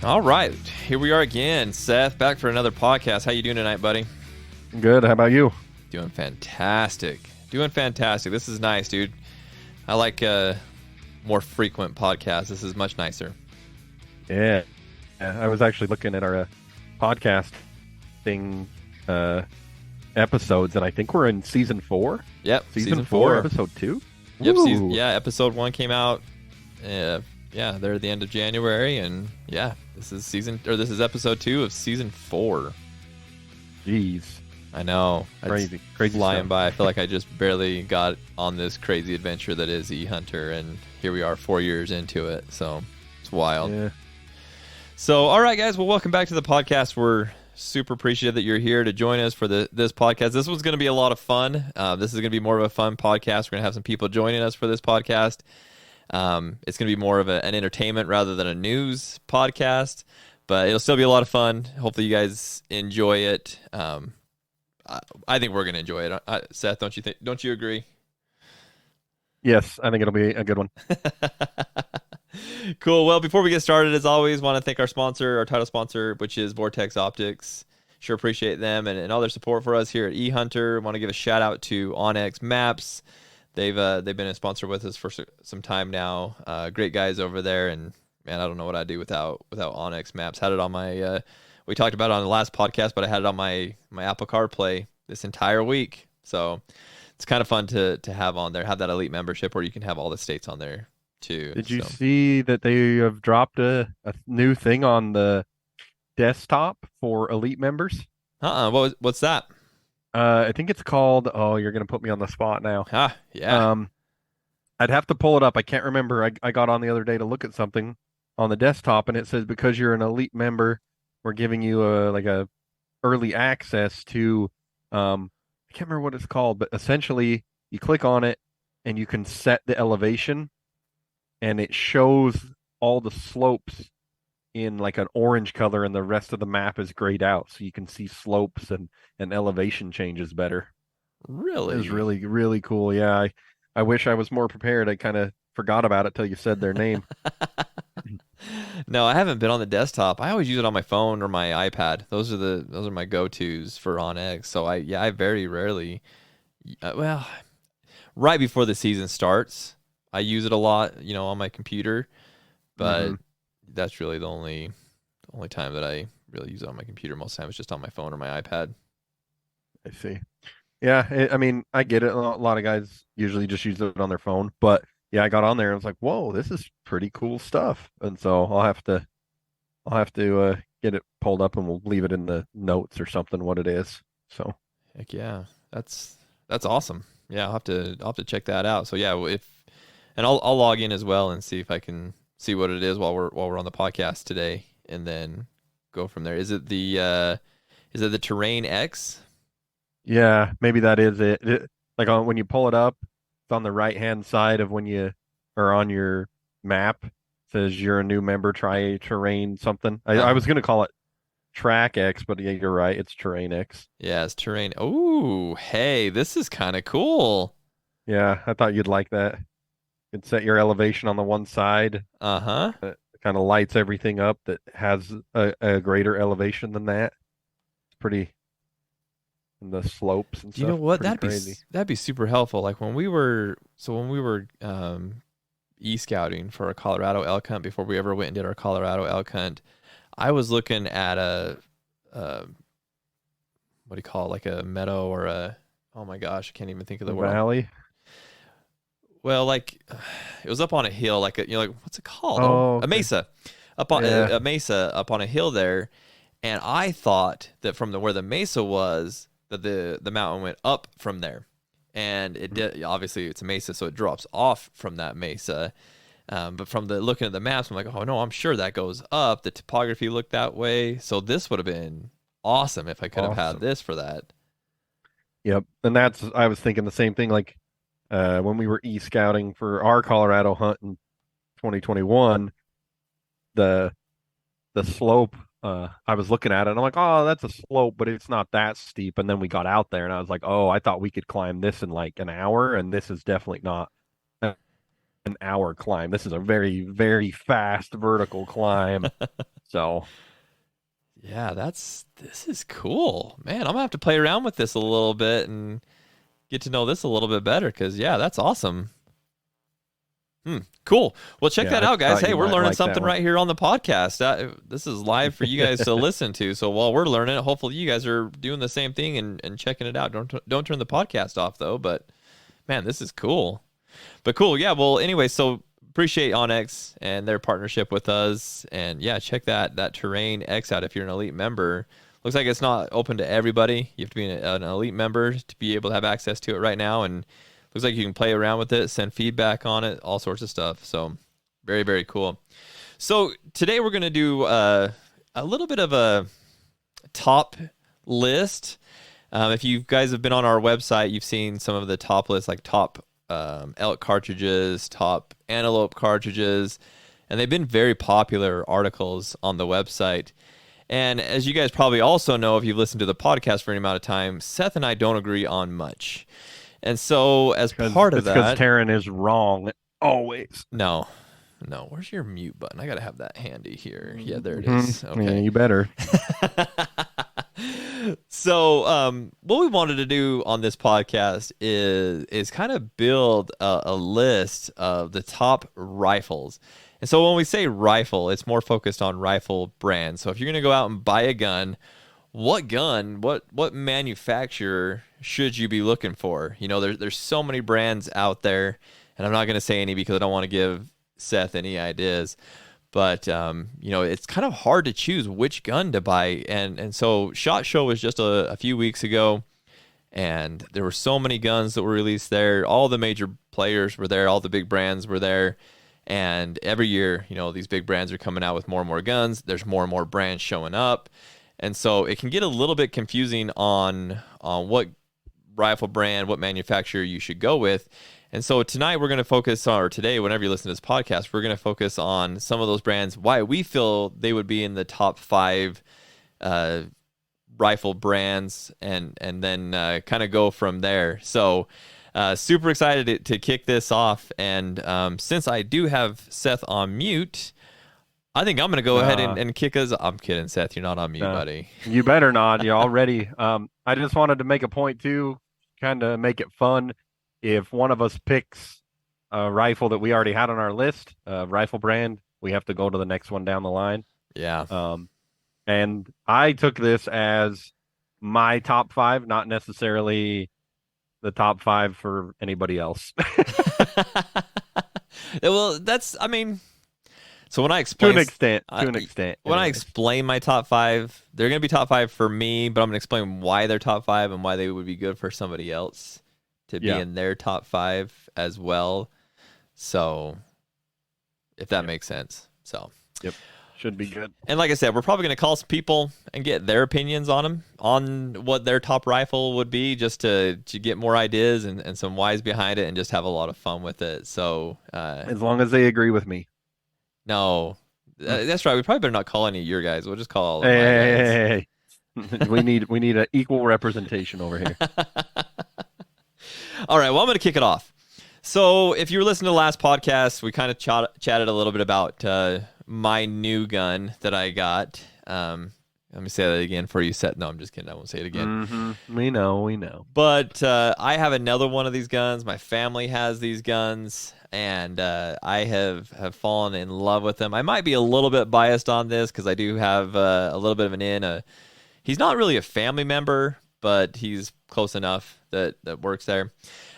All right, here we are again, Seth, back for another podcast. How you doing tonight, buddy? Good. How about you? Doing fantastic. This is nice, dude. I like more frequent podcasts. This is much nicer. Yeah. I was actually looking at our podcast thing episodes, and I think we're in season 4. Yep, season 4, episode 2. Yep, episode 1 came out. They're at the end of January, and this is episode 2 of season 4. Jeez. I know. Crazy flying stuff. by. I feel like I just barely got on this crazy adventure that is eHunter, and here we are 4 years into it. So it's wild. Yeah. So, all right, guys. Well, welcome back to the podcast. We're super appreciative that you're here to join us for this podcast. This one's going to be a lot of fun. This is going to be more of a fun podcast. We're going to have some people joining us for this podcast. It's going to be more of an entertainment rather than a news podcast, but it'll still be a lot of fun. Hopefully you guys enjoy it. I think we're going to enjoy it. Seth, don't you agree? Yes, I think it'll be a good one. Cool. Well, before we get started, as always, want to thank our sponsor, our title sponsor, which is Vortex Optics. Sure appreciate them and all their support for us here at eHunter. Want to give a shout out to Onyx Maps. They've been a sponsor with us for some time now. Great guys over there, and man, I don't know what I'd do without Onyx Maps. Had it on my we talked about it on the last podcast, but I had it on my Apple CarPlay this entire week. So it's kind of fun to have on there. Have that elite membership where you can have all the states on there too. Did you see that they have dropped a new thing on the desktop for elite members? What's that? I think it's called, you're going to put me on the spot now. Yeah. I'd have to pull it up. I can't remember. I got on the other day to look at something on the desktop, and it says because you're an elite member, we're giving you a early access to, I can't remember what it's called, but essentially you click on it and you can set the elevation, and it shows all the slopes in like an orange color, and the rest of the map is grayed out, so you can see slopes and elevation changes better. Really? It was really, really cool. Yeah, I wish I was more prepared. I kind of forgot about it till you said their name. No, I haven't been on the desktop. I always use it on my phone or my iPad. Those are my go-tos for OnX. So I very rarely, right before the season starts, I use it a lot, on my computer, but that's really the only time that I really use it on my computer. Most of the time it's just on my phone or my iPad. I see. Yeah, I mean, I get it. A lot of guys usually just use it on their phone, but yeah, I got on there and I was like, "Whoa, this is pretty cool stuff." And so I'll have to get it pulled up, and we'll leave it in the notes or something what it is. So heck yeah, that's awesome. Yeah, I'll have to check that out. So yeah, I'll log in as well and see if I can see what it is while we're on the podcast today, and then go from there. Is it the Terrain X? Yeah, maybe that is it. Like when you pull it up, it's on the right hand side of when you are on your map. It says you're a new member, try Terrain something. I was gonna call it Track X, but yeah, you're right. It's Terrain X. Yeah, it's Terrain. Oh, hey, this is kind of cool. Yeah, I thought you'd like that. You can set your elevation on the one side. It kind of lights everything up that has a greater elevation than that. It's pretty. And the slopes and stuff. You know what? Crazy. That'd be super helpful. Like when we were e-scouting for a Colorado elk hunt before we ever went and did our Colorado elk hunt, I was looking at what do you call it? Like a meadow or oh my gosh, I can't even think of the word. Valley. Well, like it was up on a hill, like what's it called? Oh, okay. A mesa. A mesa up on a hill there, and I thought that from where the mesa was, that the mountain went up from there, and it did. Obviously, it's a mesa, so it drops off from that mesa. But from looking at the maps, I'm like, oh no, I'm sure that goes up. The topography looked that way, so this would have been awesome if I could have had this for that. Yep, and I was thinking the same thing. Like when we were e-scouting for our Colorado hunt in 2021, the slope. I was looking at it and I'm like, oh, that's a slope, but it's not that steep. And then we got out there and I was like, oh, I thought we could climb this in like an hour, and this is definitely not an hour climb. This is a very, very fast vertical climb. So Yeah, this is cool, man. I'm gonna have to play around with this a little bit and get to know this a little bit better because yeah, that's awesome. Cool. Well, check yeah, that I out, guys. thought Hey, you we're might learning like that something one. right here on the podcast. This is live for you guys to listen to. So while we're learning it, hopefully you guys are doing the same thing and checking it out. Don't turn the podcast off though. But man, this is cool. But cool, yeah. Well, anyway, so appreciate Onyx and their partnership with us, and yeah, check that Terrain X out if you're an elite member. Looks like it's not open to everybody. You have to be an elite member to be able to have access to it right now, and looks like you can play around with it, send feedback on it, all sorts of stuff. So very, very cool. So today we're gonna do a little bit of a top list. If you guys have been on our website, you've seen some of the top lists, like top elk cartridges, top antelope cartridges, and they've been very popular articles on the website. And as you guys probably also know, if you've listened to the podcast for any amount of time, Seth and I don't agree on much. And so, as part of Because that, Taryn is wrong always. no, where's your mute button? I gotta have that handy here. Yeah, there it Mhm. is. Yeah, Okay. you better. So, what we wanted to do on this podcast is kind of build a list of the top rifles. And so when we say rifle, it's more focused on rifle brands. So if you're going to go out and buy a gun, what manufacturer should you be looking for? You know, there's so many brands out there, and I'm not going to say any because I don't want to give Seth any ideas. But you know, it's kind of hard to choose which gun to buy, and so SHOT Show was just a few weeks ago, and there were so many guns that were released there. All the major players were there, all the big brands were there, and every year, you know, these big brands are coming out with more and more guns. There's more and more brands showing up, and so it can get a little bit confusing on what rifle brand, what manufacturer you should go with. And so tonight we're going to focus on, or today, whenever you listen to this podcast, we're going to focus on some of those brands, why we feel they would be in the top 5 rifle brands, and then kind of go from there. So super excited to kick this off. And since I do have Seth on mute, I think I'm going to go ahead and kick us. I'm kidding, Seth. You're not on mute, buddy. You better not. You already. I just wanted to make a point too, kind of make it fun. If one of us picks a rifle that we already had on our list, rifle brand, we have to go to the next one down the line. Yeah. And I took this as my top 5, not necessarily the top 5 for anybody else. Well, I mean, so when I explain to an extent, when I explain my top 5, they're going to be top 5 for me, but I'm going to explain why they're top 5 and why they would be good for somebody else to be in their top 5 as well. So if that makes sense. So yep, should be good. And like I said, we're probably going to call some people and get their opinions on them, on what their top rifle would be, just to get more ideas and some whys behind it, and just have a lot of fun with it. So as long as they agree with me. No, that's right. We probably better not call any of your guys. We'll just call all of my guys. Hey. we need an equal representation over here. All right. Well, I'm going to kick it off. So if you were listening to the last podcast, we kind of chatted a little bit about my new gun that I got. Let me say that again for you, Seth. No, I'm just kidding. I won't say it again. Mm-hmm. We know. But I have another one of these guns. My family has these guns, and I have fallen in love with them. I might be a little bit biased on this because I do have a little bit of an in. He's not really a family member, but he's close enough that works there.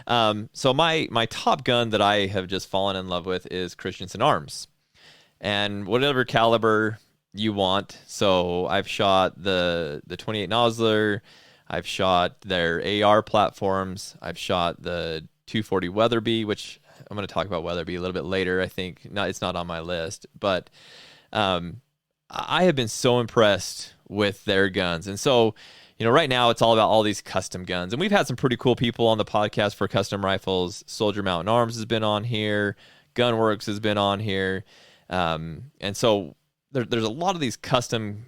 So my top gun that I have just fallen in love with is Christensen Arms, and whatever caliber you want. So I've shot the 28 Nosler, I've shot their AR platforms, I've shot the 240 Weatherby, which I'm going to talk about Weatherby a little bit later. I think it's not on my list, but I have been so impressed with their guns. And so, you know, right now it's all about all these custom guns, and we've had some pretty cool people on the podcast for custom rifles. Soldier Mountain Arms has been on here, Gunworks has been on here, and so there's a lot of these custom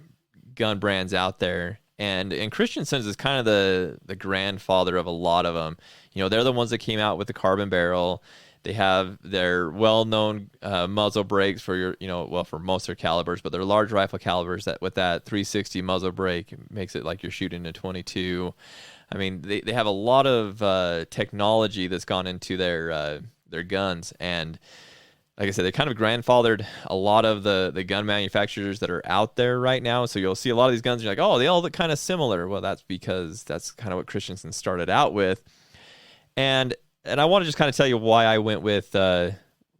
gun brands out there, and Christensen's is kind of the grandfather of a lot of them. You know, they're the ones that came out with the carbon barrel. They have their well-known muzzle brakes for your, for most of their calibers, but they're large rifle calibers that with that 360 muzzle brake makes it like you're shooting a 22. I mean, they have a lot of technology that's gone into their guns, and like I said, they kind of grandfathered a lot of the gun manufacturers that are out there right now. So you'll see a lot of these guns, and you're like, oh, they all look kind of similar. Well, that's because that's kind of what Christensen started out with. And I want to just kind of tell you why I went with them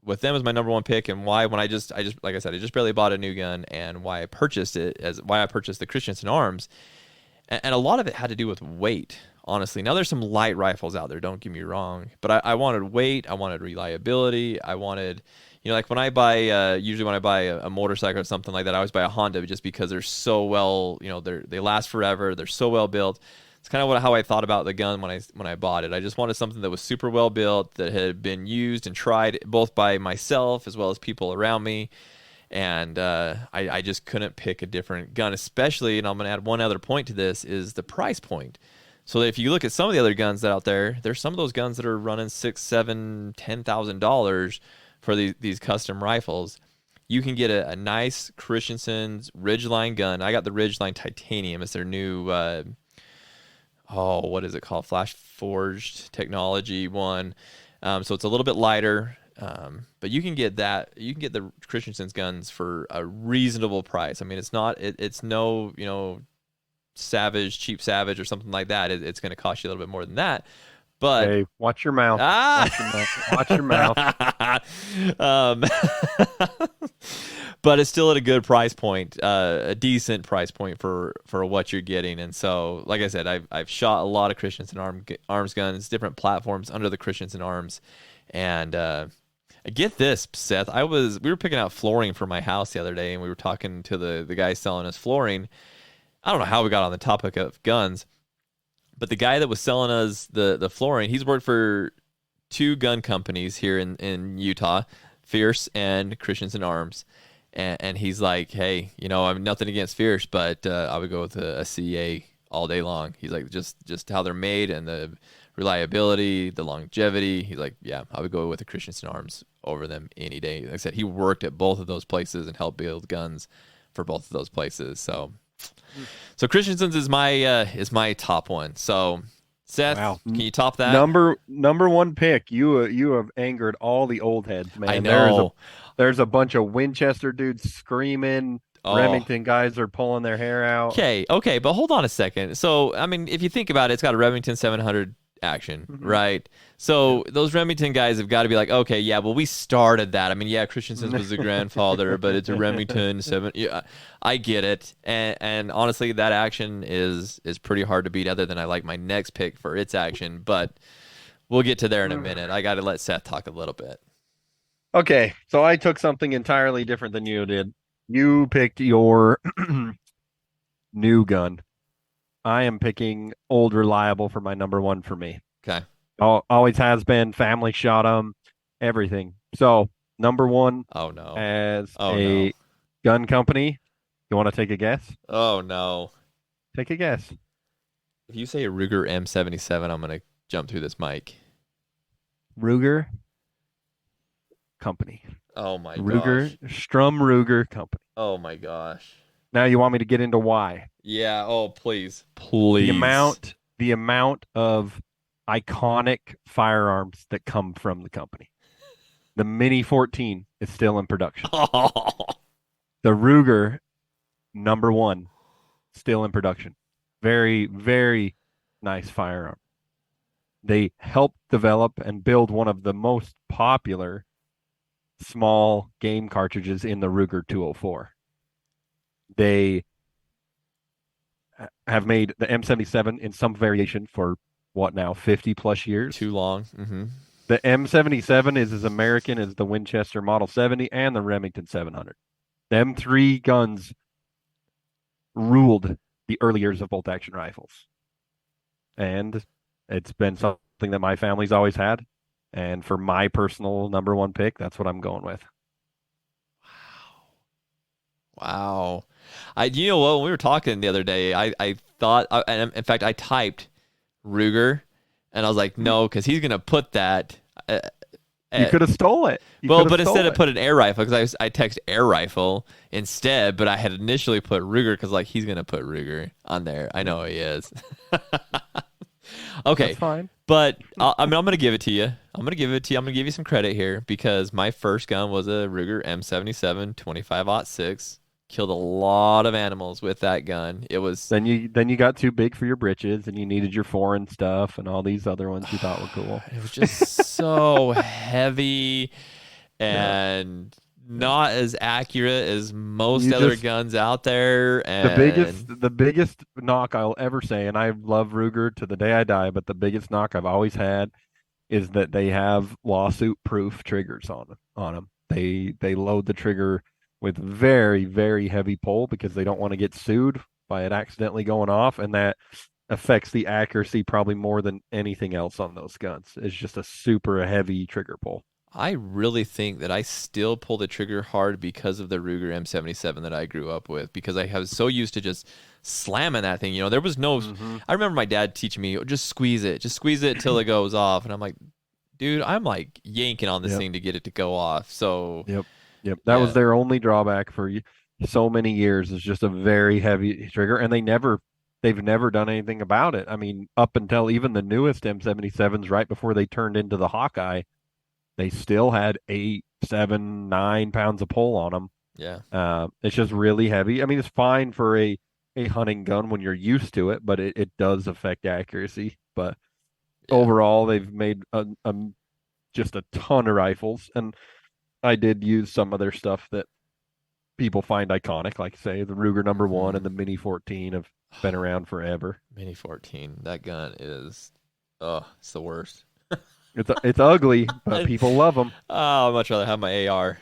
as my number one pick, and why when I just like I said, I just barely bought a new gun, and why I purchased the Christensen arms. And a lot of it had to do with weight, honestly. Now, there's some light rifles out there, don't get me wrong, but I wanted weight, I wanted reliability, I wanted, like when I buy, usually when I buy a motorcycle or something like that, I always buy a Honda just because they're so well, they last forever, they're so well built. It's kind of how I thought about the gun when I bought it. I just wanted something that was super well built, that had been used and tried both by myself as well as people around me. And I just couldn't pick a different gun, especially, and I'm going to add one other point to this, is the price point. So if you look at some of the other guns that out there, there's some of those guns that are running $6,000, $7,000, $10,000 for these custom rifles. You can get a nice Christensen's Ridgeline gun. I got the Ridgeline Titanium. It's their new, what is it called? Flash forged technology one. So it's a little bit lighter. But you can get that. You can get the Christensen's guns for a reasonable price. I mean, it's no, cheap Savage or something like that. It's going to cost you a little bit more than that. But hey, watch your mouth. Watch your mouth. But it's still at a good price point, a decent price point for what you're getting. And so, like I said, I've shot a lot of Christensen arms guns, different platforms under the Christensen arms, and get this, Seth. We were picking out flooring for my house the other day, and we were talking to the guy selling us flooring. I don't know how we got on the topic of guns, but the guy that was selling us the flooring, he's worked for two gun companies here in Utah, Fierce and Christensen Arms. And he's like, hey, I'm nothing against Fierce, but I would go with a CA all day long. He's like, just how they're made and the reliability, the longevity. He's like, yeah, I would go with the Christensen Arms over them any day. Like I said, he worked at both of those places and helped build guns for both of those places. So Christensen's is my top one. So Seth, wow. Can you top that? Number one pick. You have angered all the old heads, man. I know. There's a bunch of Winchester dudes screaming. Oh. Remington guys are pulling their hair out. Okay, but hold on a second. So, I mean, if you think about it, it's got a Remington 700 action, right? So those Remington guys have got to be like, okay, yeah, well, we started that. I mean, yeah, Christensen was the grandfather, but it's a Remington 7. Yeah, I get it. And honestly, that action is pretty hard to beat, other than I like my next pick for its action, but we'll get to there in a minute. I got to let Seth talk a little bit. Okay, so I took something entirely different than you did. You picked your new gun. I am picking Old Reliable for my number one for me. Okay. Always has been. Family shot them, everything. So, number one. Oh, no. As gun company. You want to take a guess? Oh, no. Take a guess. If you say a Ruger M77, I'm going to jump through this mic. Ruger Company. Oh, my gosh. Strum Ruger Company. Oh, my gosh. Now you want me to get into why? Yeah. Oh, please. Please. The amount of iconic firearms that come from the company. The Mini 14 is still in production. The Ruger number one, still in production. Very, very nice firearm. They helped develop and build one of the most popular small game cartridges in the Ruger 204. They have made the M77 in some variation for what now, 50 plus years? Too long. Mm-hmm. The M77 is as American as the Winchester Model 70 and the Remington 700. Them three guns ruled the early years of bolt action rifles. And it's been something that my family's always had. And for my personal number one pick, that's what I'm going with. Wow. You know what? When we were talking the other day, I thought, and in fact, I typed Ruger, and I was like, no, because he's going to put that You could have stole it. You Well, could have but instead stole of it. put an air rifle, because I text air rifle instead, but I had initially put Ruger because like he's gonna put Ruger on there. I know he is. That's Okay, fine. but I'm gonna give it to you. I'm gonna give it to you. I'm gonna give you some credit here because my first gun was a Ruger M77 25-06. Killed a lot of animals with that gun. It was Then you got too big for your britches, and you needed your foreign stuff and all these other ones you thought were cool. it was just so heavy Yeah. and not as accurate as most You other just guns out there. the biggest And the biggest knock I'll ever say, and I love Ruger to the day I die, but the biggest knock I've always had is that they have lawsuit proof triggers on them. They load the trigger with very, very heavy pull because they don't want to get sued by it accidentally going off, and that affects the accuracy probably more than anything else on those guns. It's just a super heavy trigger pull. I really think that I still pull the trigger hard because of the Ruger M77 that I grew up with, because I was so used to just slamming that thing. You know, there was no. Mm-hmm. I remember my dad teaching me, just squeeze it till it goes off, and I'm like, dude, I'm like yanking on this Yep. thing to get it to go off. So Yep. Yep. That was yeah, their only drawback for so many years is just a very heavy trigger, and they've never done anything about it. I mean, up until even the newest M77s, right before they turned into the Hawkeye, they still had 8, 7, 9 pounds of pull on them. yeah, It's just really heavy. I mean, it's fine for a hunting gun when you're used to it, but it does affect accuracy. But yeah. overall, they've made just a ton of rifles, and I did use some of their stuff that people find iconic, like say the Ruger number one and the Mini 14 have been around forever. Mini 14. That gun is, oh, it's the worst. It's ugly, but people love them. Oh, I'd much rather have my AR.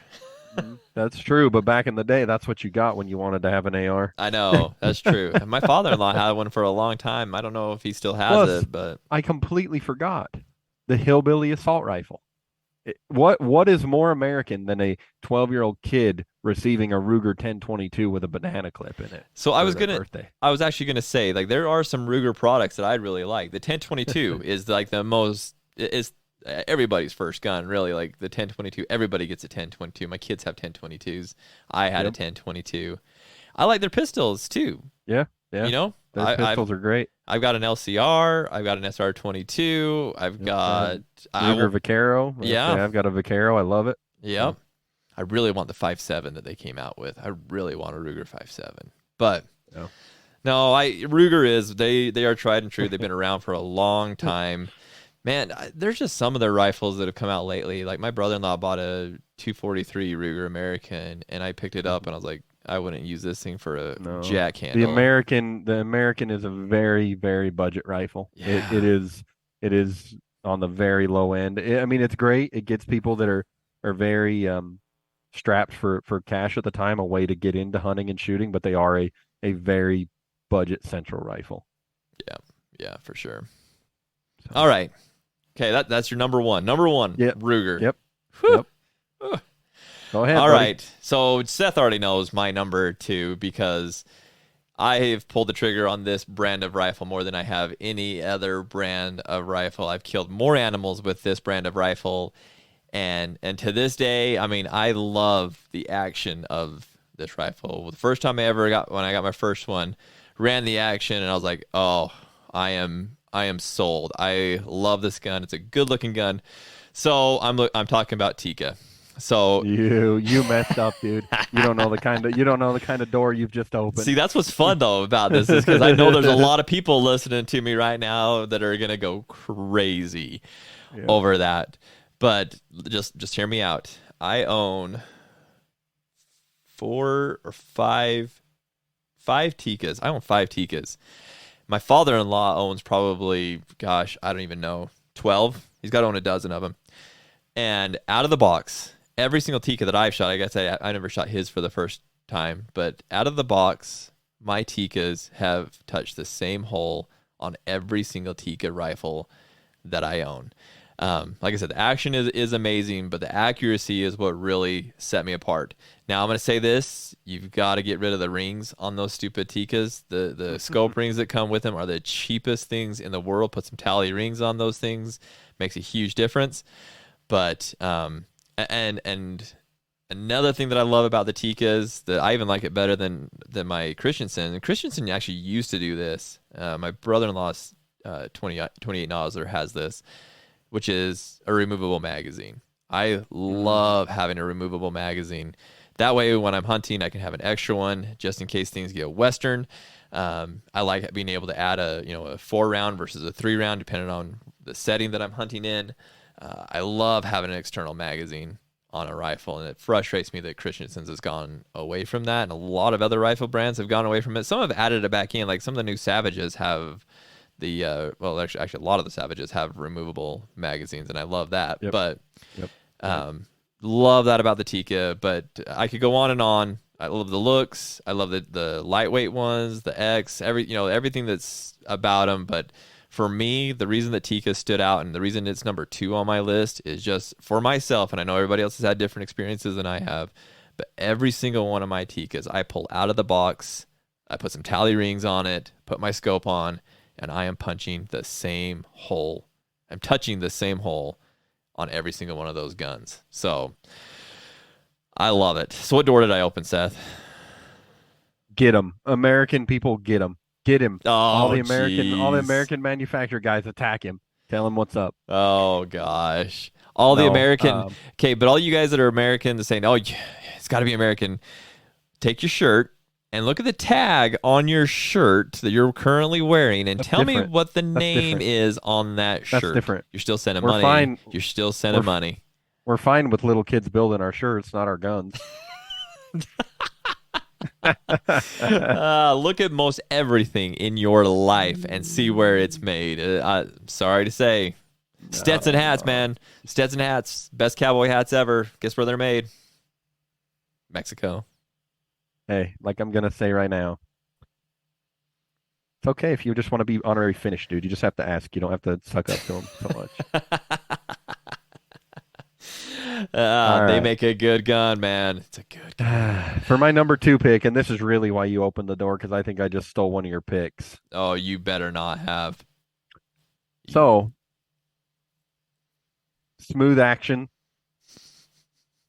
That's true, but back in the day, that's what you got when you wanted to have an AR. I know, that's true. And my father-in-law had one for a long time. I don't know if he still has Plus, it, but I completely forgot the hillbilly assault rifle. What is more American than a 12-year-old kid receiving a Ruger 1022 with a banana clip in it so for their birthday? I was actually gonna say like there are some Ruger products that I really like. The 1022 is like the most is everybody's first gun really. Like the 1022, everybody gets a 1022. My kids have 1022s. I had a Yep. 1022. I like their pistols too. Yeah, yeah. You know, Their pistols are great. I've got an LCR. I've got an SR22. I've Yep, got Ruger Vaquero. Yeah. I've got a Vaquero. I love it. Yep. I really want the 5.7 that they came out with. I really want a Ruger 5.7. But No. no, Ruger is they are tried and true. They've been around for a long time. Man, there's just some of their rifles that have come out lately. Like my brother-in-law bought a 243 Ruger American, and I picked it up, and I was like, I wouldn't use this thing for a No. jack handle. The American is a very, very budget rifle. Yeah. It is on the very low end. I mean, it's great. It gets people that are very strapped for cash at the time a way to get into hunting and shooting, but they are a very budget central rifle. Yeah, for sure. So, All right. Okay, that's your number one. Number one, Yep. Ruger. Yep. Whew. Yep. Go ahead. All buddy. right. So Seth already knows my number two because I have pulled the trigger on this brand of rifle more than I have any other brand of rifle. I've killed more animals with this brand of rifle. And to this day, I mean, I love the action of this rifle. The first time when I got my first one, ran the action, and I was like, oh, I am sold. I love this gun. It's a good looking gun. So I'm talking about Tika. So you messed up, dude. You don't know the kind of door you've just opened. see, that's what's fun though about this is because I know there's a lot of people listening to me right now that are gonna go crazy over that. But just hear me out. I own 4 or 5 Tikas. I own 5 Tikas. My father-in-law owns probably, gosh, I don't even know, 12. He's got to own a dozen of them. And out of the box, every single Tika that I've shot, I guess I never shot his for the first time, but out of the box, my Tikas have touched the same hole on every single Tika rifle that I own. Like I said, the action is amazing, but the accuracy is what really set me apart. Now I'm going to say this, you've got to get rid of the rings on those stupid Tikas. The scope rings that come with them are the cheapest things in the world. Put some tally rings on those things. Makes a huge difference. But and another thing that I love about the Tikas, that I even like it better than my Christensen. And Christensen actually used to do this. My brother-in-law's 28 Nosler has this, which is a removable magazine. I love having a removable magazine. That way, when I'm hunting, I can have an extra one just in case things get Western. I like being able to add a 4-round versus a 3-round, depending on the setting that I'm hunting in. I love having an external magazine on a rifle, and it frustrates me that Christensen's has gone away from that, and a lot of other rifle brands have gone away from it. Some have added it back in, like some of the new Savages have the actually a lot of the Savages have removable magazines, and I love that. Yep. But Yep. love that about the Tika. But I could go on and on. I love the looks. I love the lightweight ones, the X, everything that's about them. But for me, the reason that Tika stood out and the reason it's number 2 on my list is just for myself. And I know everybody else has had different experiences than I have, but every single one of my Tikas, I pull out of the box, I put some tally rings on it, put my scope on, and I am punching the same hole. I'm touching the same hole on every single one of those guns. So I love it. So what door did I open, Seth? Get them, American people. Get them. Get him. Oh, all the geez. American manufacturer guys attack him. Tell him what's up. Oh gosh, all the American. Okay, but all you guys that are American that saying, "Oh, it's got to be American," take your shirt and look at the tag on your shirt that you're currently wearing, and tell me what the name is on that shirt. That's different. You're still sending We're money. Fine. You're still sending money. We're fine with little kids building our shirts, not our guns. Look at most everything in your life and see where it's made. Sorry to say, Stetson hats, man. Stetson hats, best cowboy hats ever. Guess where they're made? Mexico. Hey, like I'm gonna say right now, it's okay if you just want to be honorary Finnish, dude. You just have to ask. You don't have to suck up to them so much. They make a good gun, man. It's a good gun. For my number 2 pick, and this is really why you opened the door, because I think I just stole one of your picks. Oh, you better not have. So, smooth action.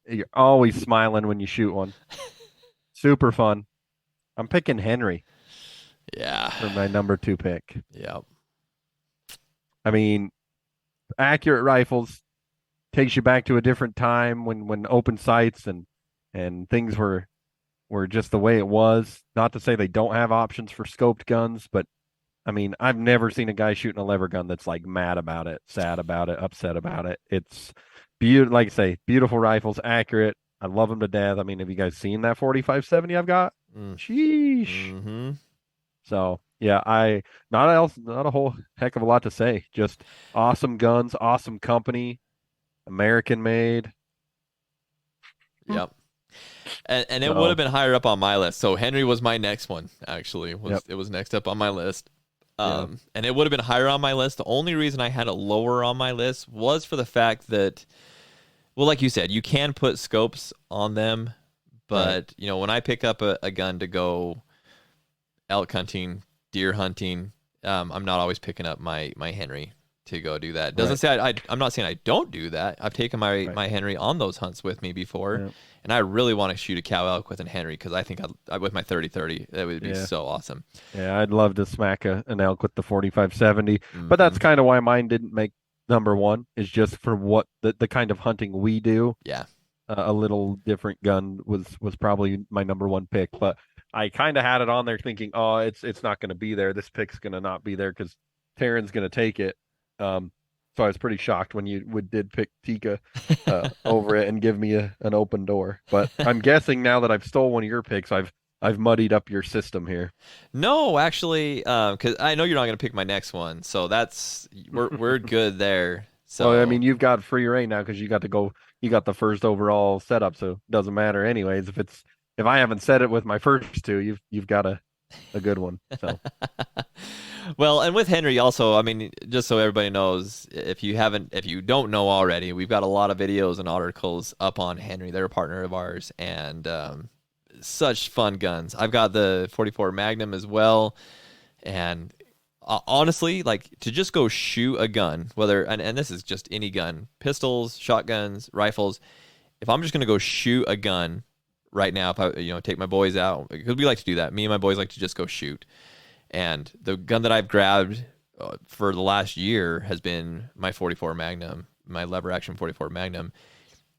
You're always smiling when you shoot one. Super fun. I'm picking Henry. Yeah. For my number 2 pick. Yep. I mean, accurate rifles takes you back to a different time when open sights and things were just the way it was. Not to say they don't have options for scoped guns, but I mean, I've never seen a guy shooting a lever gun that's like mad about it, sad about it, upset about it. It's beautiful, like I say, beautiful rifles, accurate. I love them to death. I mean, have you guys seen that 4570 I've got? Sheesh. Mm-hmm. So yeah, not a whole heck of a lot to say. Just awesome guns, awesome company, American made. Yep. And it would have been higher up on my list. So Henry was my next one, actually. It was next up on my list. And it would have been higher on my list. The only reason I had it lower on my list was for the fact that, well, like you said, you can put scopes on them, but when I pick up a gun to go elk hunting, deer hunting, I'm not always picking up my Henry to go do that. Doesn't say I'm not saying I don't do that. I've taken my Henry on those hunts with me before, and I really want to shoot a cow elk with a Henry because I think with my 30-30 that would be so awesome. Yeah, I'd love to smack an elk with the 4570, but that's kind of why mine didn't make number 1. Is just for what the kind of hunting we do. Yeah, a little different gun was probably my number 1 pick, but I kind of had it on there thinking, oh, it's not going to be there. This pick's going to not be there because Taryn's going to take it. So I was pretty shocked when you did pick Tika over it and give me an open door. But I'm guessing now that I've stole one of your picks, I've muddied up your system here. No, actually, because I know you're not going to pick my next one, so we're good there. So well, I mean, you've got free reign now because you got the first overall setup, so it doesn't matter anyways. If I haven't said it with my first 2, you've got a good one. So. Well, and with Henry also, I mean, just so everybody knows, if you don't know already, we've got a lot of videos and articles up on Henry. They're a partner of ours, and such fun guns. I've got the 44 Magnum as well, and honestly, like to just go shoot a gun, whether and this is just any gun, pistols, shotguns, rifles. If I'm just gonna go shoot a gun right now, if I take my boys out, because we like to do that. Me and my boys like to just go shoot. And the gun that I've grabbed for the last year has been my 44 Magnum, my lever action 44 Magnum.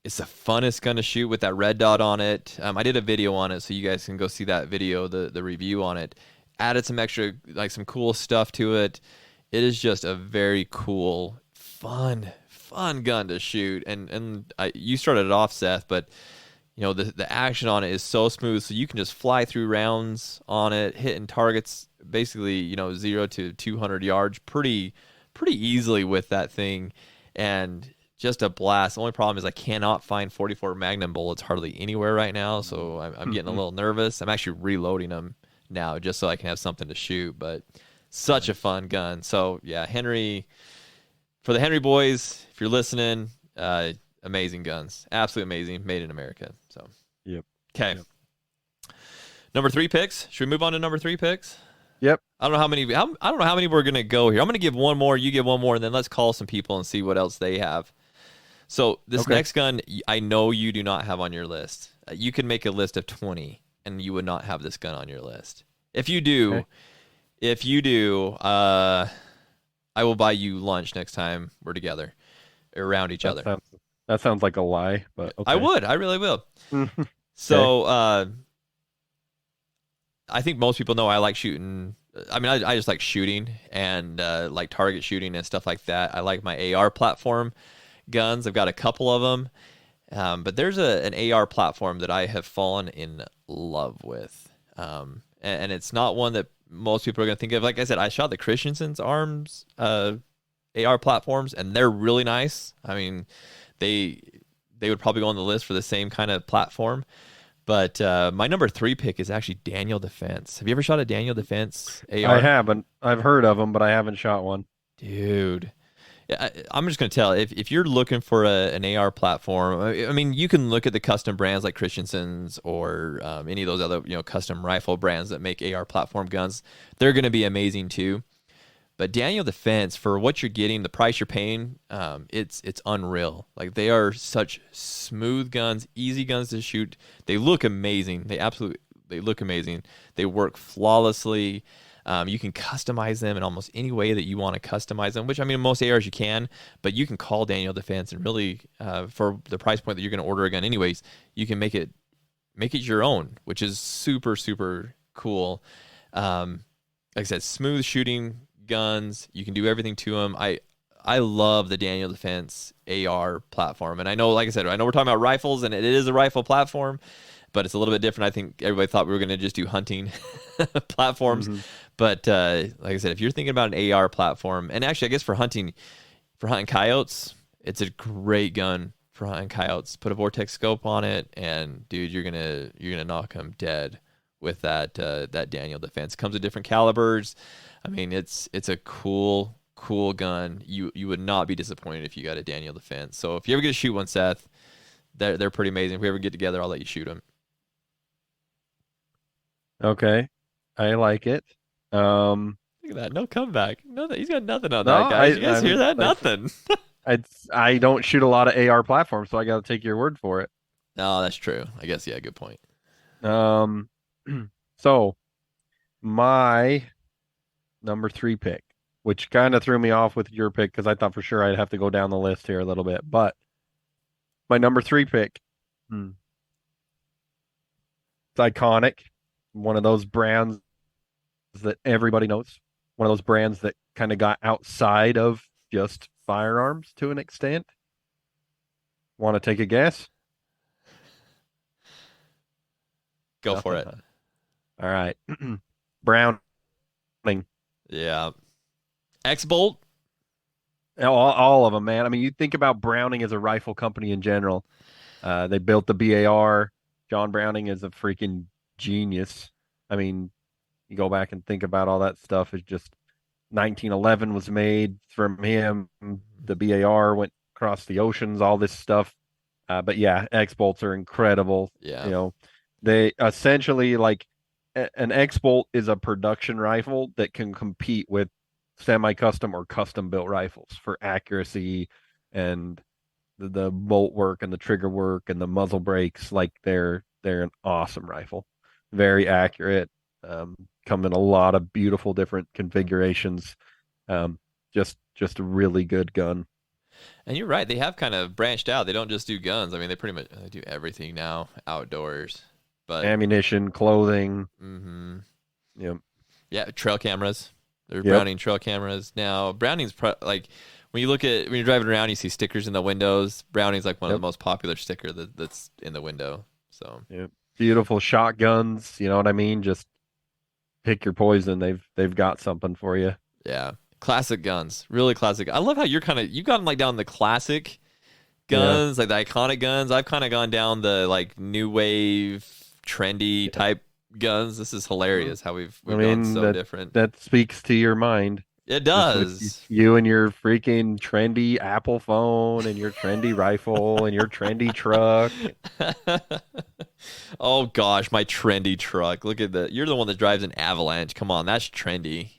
It's the funnest gun to shoot with that red dot on it. I did a video on it, so you guys can go see that video, the review on it. Added some extra, like some cool stuff to it. It is just a very cool, fun gun to shoot. And you started it off, Seth, but the action on it is so smooth, so you can just fly through rounds on it, hitting targets basically 0 to 200 yards pretty easily with that thing, and just a blast. The only problem is I cannot find 44 Magnum bullets hardly anywhere right now, so I'm getting a little nervous. I'm actually reloading them now just so I can have something to shoot, but such a fun gun. So yeah, Henry, for the Henry boys, if you're listening, amazing guns, absolutely amazing, made in America. So Yep. okay. Yep. Number 3 picks. Should we move on to number 3 picks? Yep. I don't know how many. I don't know how many we're gonna go here. I'm gonna give one more. You give one more, and then let's call some people and see what else they have. So this next gun, I know you do not have on your list. You can make a list of 20, and you would not have this gun on your list. If you do, I will buy you lunch next time we're together, around each other. That sounds like a lie, but okay. I would. I really will. So I think most people know I like shooting. I mean, I just like shooting and like target shooting and stuff like that. I like my AR platform guns. I've got a couple of them, but there's an AR platform that I have fallen in love with, and it's not one that most people are going to think of. Like I said, I shot the Christensen's arms AR platforms, and they're really nice. I mean, they would probably go on the list for the same kind of platform. But my number 3 pick is actually Daniel Defense. Have you ever shot a Daniel Defense AR? I haven't. I've heard of them, but I haven't shot one. Dude. Yeah, I'm just going to tell, if you're looking for an AR platform, I mean, you can look at the custom brands like Christensen's or any of those other custom rifle brands that make AR platform guns. They're going to be amazing too. But Daniel Defense, for what you're getting, the price you're paying, it's unreal. Like, they are such smooth guns, easy guns to shoot. They look amazing. They look amazing. They work flawlessly. You can customize them in almost any way that you want to customize them, which, I mean, most ARs you can, but you can call Daniel Defense and really, for the price point that you're going to order a gun anyways, you can make it your own, which is super, super cool. Like I said, smooth shooting guns. You can do everything to them. I love the Daniel Defense AR platform, and I know, like I said, I know we're talking about rifles, and it is a rifle platform, but it's a little bit different. I think everybody thought we were going to just do hunting platforms, but like I said, if you're thinking about an AR platform, and actually, I guess for hunting coyotes, it's a great gun for hunting coyotes. Put a Vortex scope on it, and dude, you're gonna knock them dead with that Daniel Defense. Comes with different calibers. I mean, it's a cool gun. You would not be disappointed if you got a Daniel Defense. So if you ever get to shoot one, Seth, they're pretty amazing. If we ever get together, I'll let you shoot them. Okay, I like it. Look at that, no comeback. No, he's got nothing on that, guys. You guys hear that? Nothing. I don't shoot a lot of AR platforms, so I got to take your word for it. No, that's true. I guess, yeah, good point. So my number 3 pick, which kind of threw me off with your pick because I thought for sure I'd have to go down the list here a little bit. But my number 3 pick, it's iconic. One of those brands that everybody knows. One of those brands that kind of got outside of just firearms to an extent. Want to take a guess? Go for it. All right. Browning. Yeah. X-Bolt? All of them, man. I mean, you think about Browning as a rifle company in general. They built the BAR. John Browning is a freaking genius. I mean, you go back and think about all that stuff. It's just 1911 was made from him. The BAR went across the oceans, all this stuff. But yeah, X-Bolts are incredible. Yeah. They essentially, like, an X-Bolt is a production rifle that can compete with semi-custom or custom-built rifles for accuracy and the bolt work and the trigger work and the muzzle brakes. Like they're an awesome rifle, very accurate. Come in a lot of beautiful different configurations. Just a really good gun. And you're right. They have kind of branched out. They don't just do guns. I mean, they pretty much do everything now outdoors. But Ammunition, clothing. mm-hmm. Yep. Yeah, trail cameras. There's Browning trail cameras now. Browning's like when you're driving around, you see stickers in the windows. Browning's like one of the most popular sticker that's in the window. So beautiful shotguns. You know what I mean? Just pick your poison. They've got something for you. Yeah, classic guns, really classic. I love how you've gotten like down the classic guns, like the iconic guns. I've kind of gone down the like new wave, trendy type guns. This is hilarious how we've gone so different. That speaks to your mind. It does. You and your freaking trendy Apple phone and your trendy rifle and your trendy truck. Oh gosh, my trendy truck. Look at that. You're the one that drives an Avalanche. Come on, that's trendy.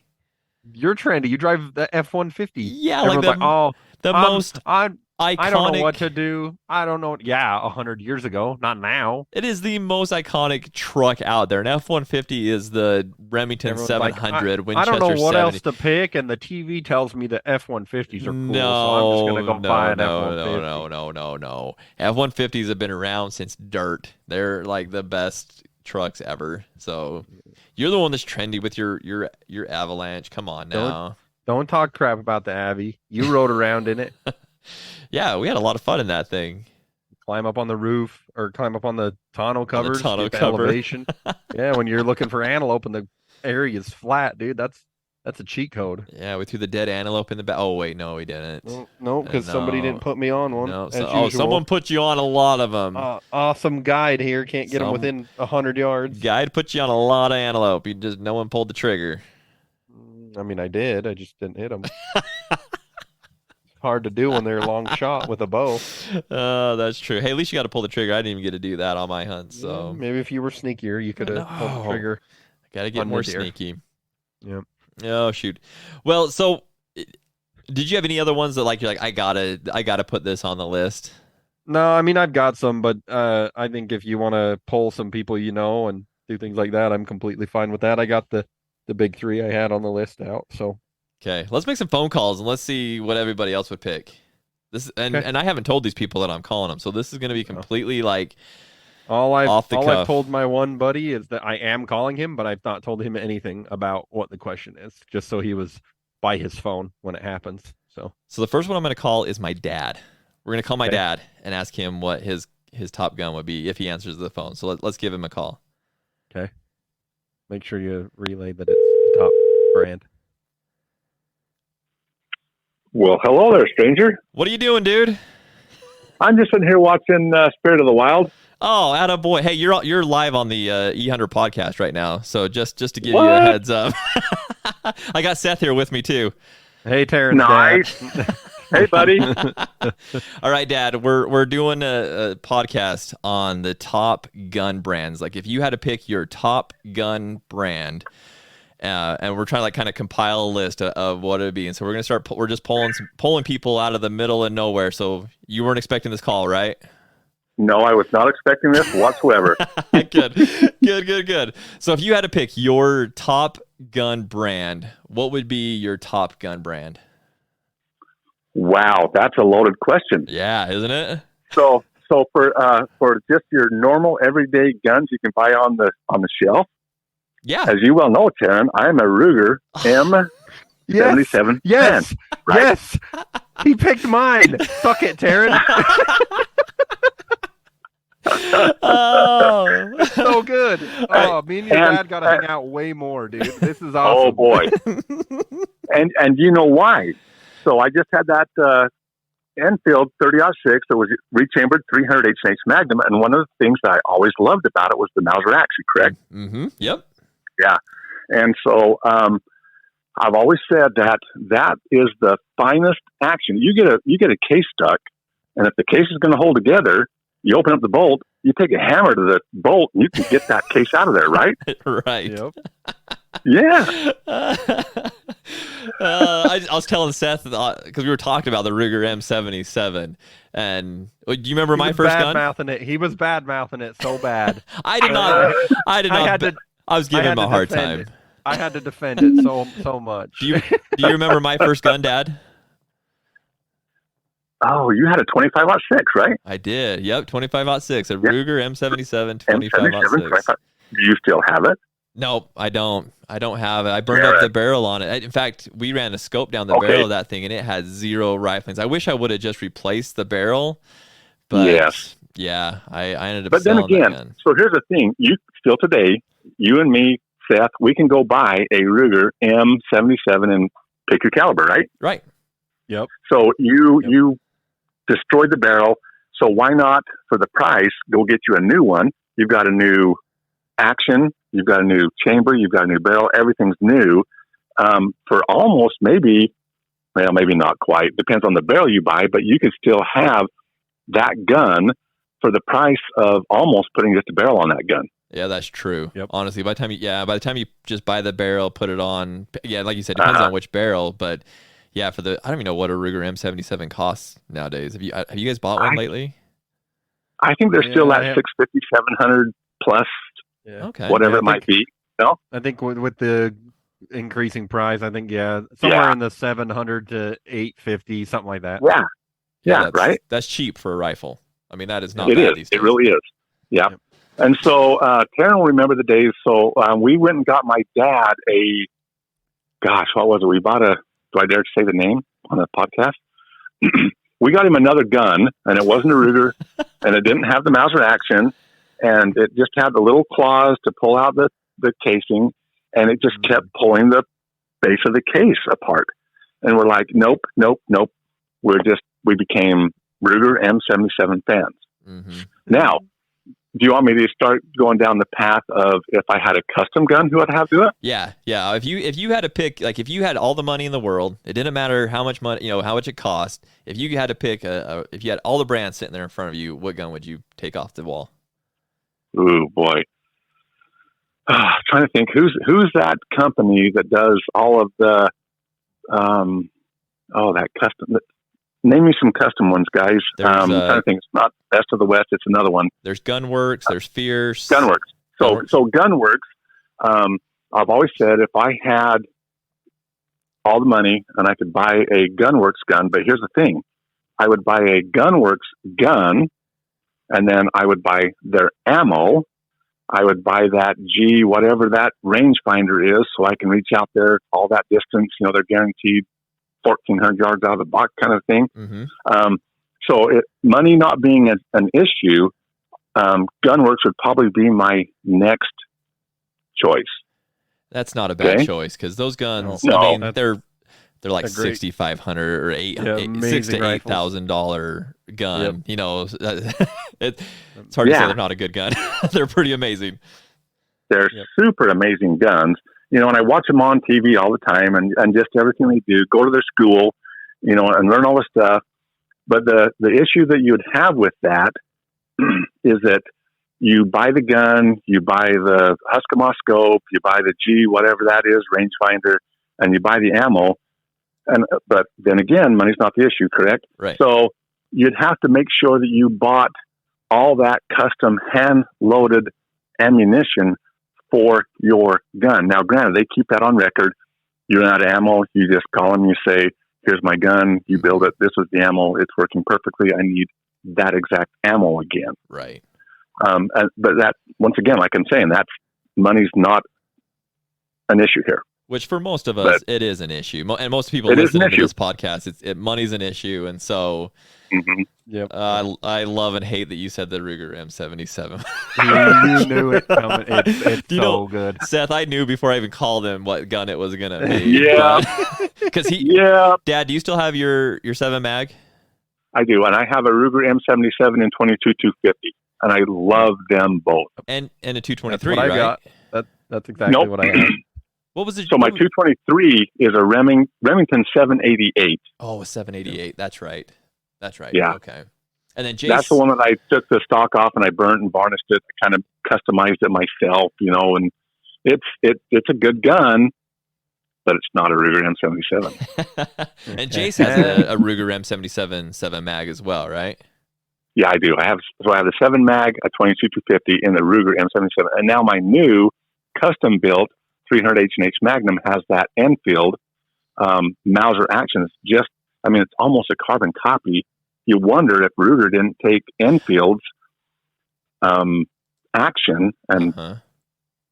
You're trendy. You drive the F-150. Yeah, everyone's most iconic. I don't know what to do. I don't know. Yeah, 100 years ago, not now. It is the most iconic truck out there. An F-150 is the Remington Everyone's 700. Like, Winchester I don't know what 70. else to pick, and the TV tells me the F-150s are cool, so I'm just going to go buy an F-150. No. F-150s have been around since dirt. They're like the best trucks ever. So you're the one that's trendy with your Avalanche. Come on now. Don't talk crap about the Avi. You rode around in it. Yeah, we had a lot of fun in that thing. Climb up on the roof or climb up on the tonneau covers. Tonneau cover. Elevation. Yeah, when you're looking for antelope and the area is flat, dude, that's a cheat code. Yeah, we threw the dead antelope in the back. Oh, wait, no, we didn't. No, because somebody didn't put me on one. No, someone put you on a lot of them. Awesome guide here. Can't get them within 100 yards. Guide put you on a lot of antelope. No one pulled the trigger. I mean, I did. I just didn't hit them. Hard to do when they're a long shot with a bow. Oh, that's true. Hey, at least you got to pull the trigger. I didn't even get to do that on my hunt. So maybe if you were sneakier, you could have pulled the trigger. Got to get more sneaky. Yep. Oh shoot. Well, so did you have any other ones that you're like I gotta put this on the list? No, I mean I've got some, but I think if you want to pull some people and do things like that, I'm completely fine with that. I got the big three I had on the list out, so. Okay, let's make some phone calls and let's see what everybody else would pick. And I haven't told these people that I'm calling them, so this is going to be completely off the cuff. I've told my one buddy is that I am calling him, but I've not told him anything about what the question is, just so he was by his phone when it happens. So the first one I'm going to call is my dad. We're going to call my dad and ask him what his top gun would be if he answers the phone. So let's give him a call. Okay. Make sure you relay that it's the top brand. Well, hello there, stranger. What are you doing, dude? I'm just sitting here watching Spirit of the Wild. Oh, attaboy. Hey, you're live on the E100 podcast right now, so just to give you a heads up. I got Seth here with me, too. Hey, Terrence. Nice. Hey, buddy. All right, Dad, we're doing a podcast on the top gun brands. Like, if you had to pick your top gun brand, and we're trying to kind of compile a list of what it would be. And so we're going to start, we're just pulling people out of the middle of nowhere. So you weren't expecting this call, right? No, I was not expecting this whatsoever. Good. So if you had to pick your top gun brand, what would be your top gun brand? Wow, that's a loaded question. Yeah, isn't it? So for just your normal everyday guns you can buy on the shelf. Yeah. As you well know, Taryn, I am a Ruger M77. Yes. fan, right? Yes. He picked mine. Suck it, Taryn. Oh, so good. Oh, me and your dad got to hang out way more, dude. This is awesome. Oh boy. and you know why? So I just had that Enfield 30-06 that was rechambered 300 H&H Magnum, and one of the things that I always loved about it was the Mauser action. Correct? Mm-hmm. Yep. Yeah. And so I've always said that is the finest action. You get a case stuck, and if the case is going to hold together, you open up the bolt, you take a hammer to the bolt, and you can get that case out of there, right? Right. Yep. Yeah. I was telling Seth because we were talking about the Ruger M77, and do you remember my first gun? He was bad mouthing it so bad. I did not. I was giving him a hard time. I had to defend it so much. Do you remember my first gun, Dad? Oh, you had a 25-06, right? I did. Yep, 25-06, a Ruger M77 25-06. Do you still have it? Nope, I don't. I don't have it. I burned up the barrel on it. In fact, we ran a scope down the barrel of that thing, and it had 0 riflings. I wish I would have just replaced the barrel, but yeah, I ended up. But then again, that gun. So here's the thing: you still today, you and me, Seth, we can go buy a Ruger M77 and pick your caliber, right? Right. Yep. So you destroyed the barrel. So why not, for the price, go get you a new one? You've got a new action. You've got a new chamber. You've got a new barrel. Everything's new for almost maybe not quite. Depends on the barrel you buy, but you can still have that gun for the price of almost putting just a barrel on that gun. Yeah, that's true. Yep. Honestly, by the time you just buy the barrel, put it on. Yeah, like you said, depends on which barrel, but yeah, I don't even know what a Ruger M77 costs nowadays. Have you guys bought one lately? I think they're still at 650, 700 plus. Yeah. Okay. Whatever it might be. No? I think with the increasing price, I think somewhere in the 700 to 850, something like that. Yeah, right. That's cheap for a rifle. I mean, that is not it bad is. these days. It really is. Yeah. Yep. And so Karen will remember the days. So we went and got my dad what was it? We bought do I dare to say the name on the podcast? We got him another gun, and it wasn't a Ruger, and it didn't have the Mauser action, and it just had the little claws to pull out the casing, and it just kept pulling the base of the case apart. And we're like, nope. We became Ruger M77 fans. Mm-hmm. Now, do you want me to start going down the path of if I had a custom gun, who I'd have do it? Yeah. If you had to pick, like if you had all the money in the world, it didn't matter how much money, how much it cost. If you had to pick if you had all the brands sitting there in front of you, what gun would you take off the wall? Ooh, boy. Trying to think who's that company that does all of the that custom. Name me some custom ones, guys. I'm trying to think. It's not Best of the West. It's another one. There's Gunworks. There's Fierce. Gunworks. So Gunworks. I've always said if I had all the money and I could buy a Gunworks gun, but here's the thing: I would buy a Gunworks gun, and then I would buy their ammo. I would buy that whatever that rangefinder is, so I can reach out there all that distance. They're guaranteed 1,400 yards out of the box kind of thing. Mm-hmm. So money not being an issue, Gunworks would probably be my next choice. That's not a bad choice because those guns, they're like $6,500 or $6,000 to $8,000 gun. Yep. It's hard to say they're not a good gun. They're pretty amazing. They're super amazing guns. And I watch them on TV all the time and just everything they do, go to their school, and learn all the stuff. But the issue that you would have with that is that you buy the gun, you buy the Huskama scope, you buy the whatever that is, rangefinder, and you buy the ammo. But then again, money's not the issue, correct? Right. So you'd have to make sure that you bought all that custom hand-loaded ammunition for your gun. Now, granted, they keep that on record. You run out of ammo, you just call them, you say, here's my gun, you build it, this was the ammo, it's working perfectly, I need that exact ammo again. Right. But that, once again, like I'm saying, that's money's not an issue here. Which for most of us, it is an issue. And most people listening to this podcast, money's an issue. And so I love and hate that you said the Ruger M77. You knew it coming. It's so good. Seth, I knew before I even called him what gun it was going to be. Yeah. Because Dad, do you still have your 7 mag? I do. And I have a Ruger M77 and 22-250. And I love them both. And a 223, right? I got. That's exactly what I have. What was it? So my 223 is a Remington 788. Oh, a 788. That's right. Yeah. Okay. And then that's the one that I took the stock off and I burnt and varnished it. I kind of customized it myself, and it's a good gun, but it's not a Ruger M77. And Jace has a Ruger M77 7 mag as well, right? Yeah, I do. I have the 7 mag, a 22-250 in the Ruger M77, and now my new custom built 300 H&H Magnum has that Enfield Mauser action. It's almost a carbon copy. You wonder if Ruger didn't take Enfield's action and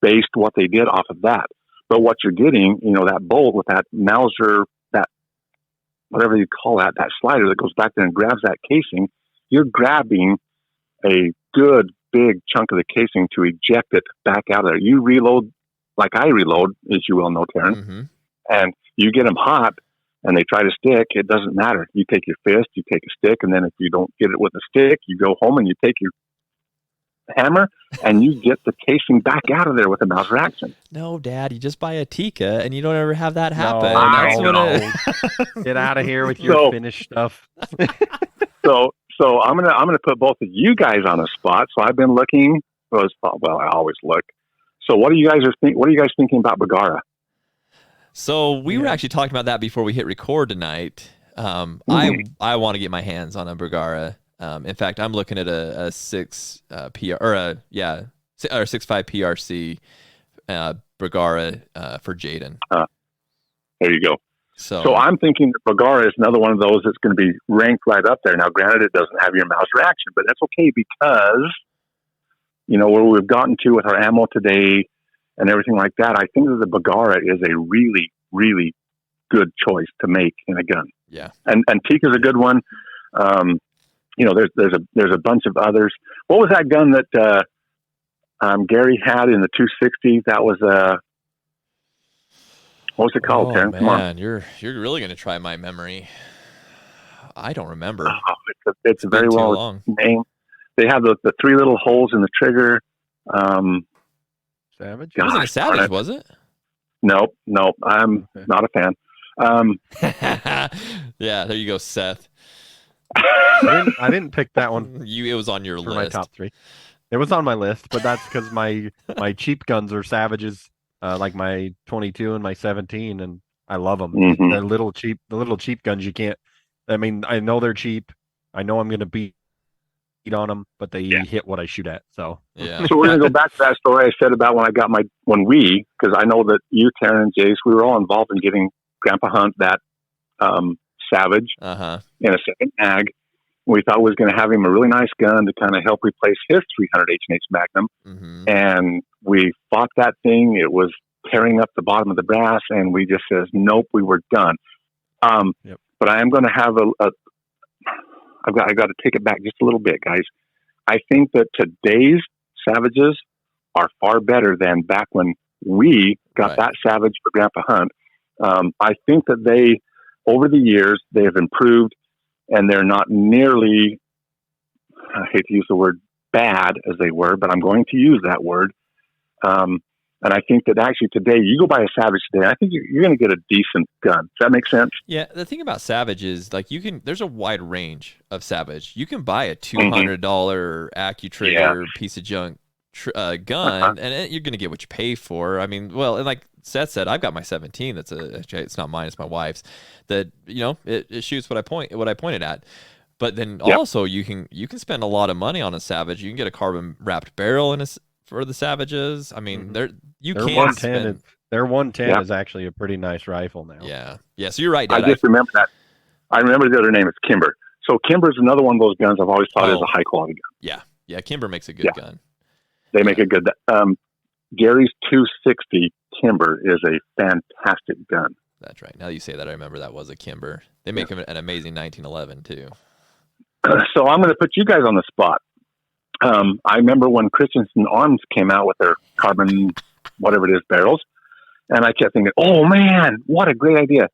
based what they did off of that. But what you're getting, that bolt with that Mauser, that whatever you call that slider that goes back there and grabs that casing, you're grabbing a good big chunk of the casing to eject it back out of there. You reload like I reload, as you well know, Taryn, and you get them hot and they try to stick. It doesn't matter. You take your fist, you take a stick, and then if you don't get it with a stick, you go home and you take your hammer and you get the casing back out of there with a Mauser action. No, Dad, you just buy a Tika and you don't ever have that happen. Get out of here with your finished stuff. So I'm gonna put both of you guys on a spot. So I've been looking. I always look. So what do you guys thinking about Bergara? So we were actually talking about that before we hit record tonight. I want to get my hands on a Bergara. In fact, I'm looking at a 6 PR or a 6.5 PRC Bergara for Jaden. There you go. So I'm thinking that Bergara is another one of those that's going to be ranked right up there. Now, granted, it doesn't have your Mauser action, but that's okay because where we've gotten to with our ammo today and everything like that, I think that the Bergara is a really, really good choice to make in a gun. Yeah. And Teak is a good one. There's a bunch of others. What was that gun that Gary had in the 260? That was what was it called, Terrence? Man, come on. You're really going to try my memory. I don't remember. It's a very well named. They have the 3 little holes in the trigger. Savage? It wasn't a Savage, was it? Nope. I'm not a fan. Yeah, there you go, Seth. I didn't pick that one. It was on your list. My top 3. It was on my list, but that's because my cheap guns are Savages, like my 22 and my 17, and I love them. Mm-hmm. The little cheap guns you can't. I mean, I know they're cheap. I know I'm going to beat on them, but they hit what I shoot at. So So we're going to go back to that story I said about because I know that you, Taryn, and Jace, we were all involved in getting Grandpa Hunt that Savage in a 2nd mag. We thought we was going to have him a really nice gun to kind of help replace his 300 H&H Magnum. And we fought that thing. It was tearing up the bottom of the brass, and we just says, nope, we were done. But I am going to have I got to take it back just a little bit, guys. I think that today's Savages are far better than back when we got that Savage for Grandpa Hunt. I think that they, over the years, they have improved, and they're not nearly, I hate to use the word bad as they were, but I'm going to use that word. And I think that actually today, you go buy a Savage today, I think you're going to get a decent gun. Does that make sense? Yeah, the thing about Savage is, there's a wide range of Savage. You can buy a $200 AccuTrigger piece of junk gun, and you're going to get what you pay for. I mean, and like Seth said, I've got my 17. It's not mine, it's my wife's. That it shoots what I pointed at. But then also you can spend a lot of money on a Savage. You can get a carbon wrapped barrel for the Savages. I mean, their 110 is actually a pretty nice rifle now. Yeah. So you're right, Dad. I just remember that. I remember the other name is Kimber. So Kimber's another one of those guns I've always thought is a high quality gun. Yeah. Kimber makes a good gun. They make a good. Gary's 260 Kimber is a fantastic gun. That's right. Now that you say that, I remember that was a Kimber. They make an amazing 1911 too. So I'm going to put you guys on the spot. I remember when Christensen Arms came out with their carbon, whatever it is, barrels, and I kept thinking, "Oh man, what a great idea!"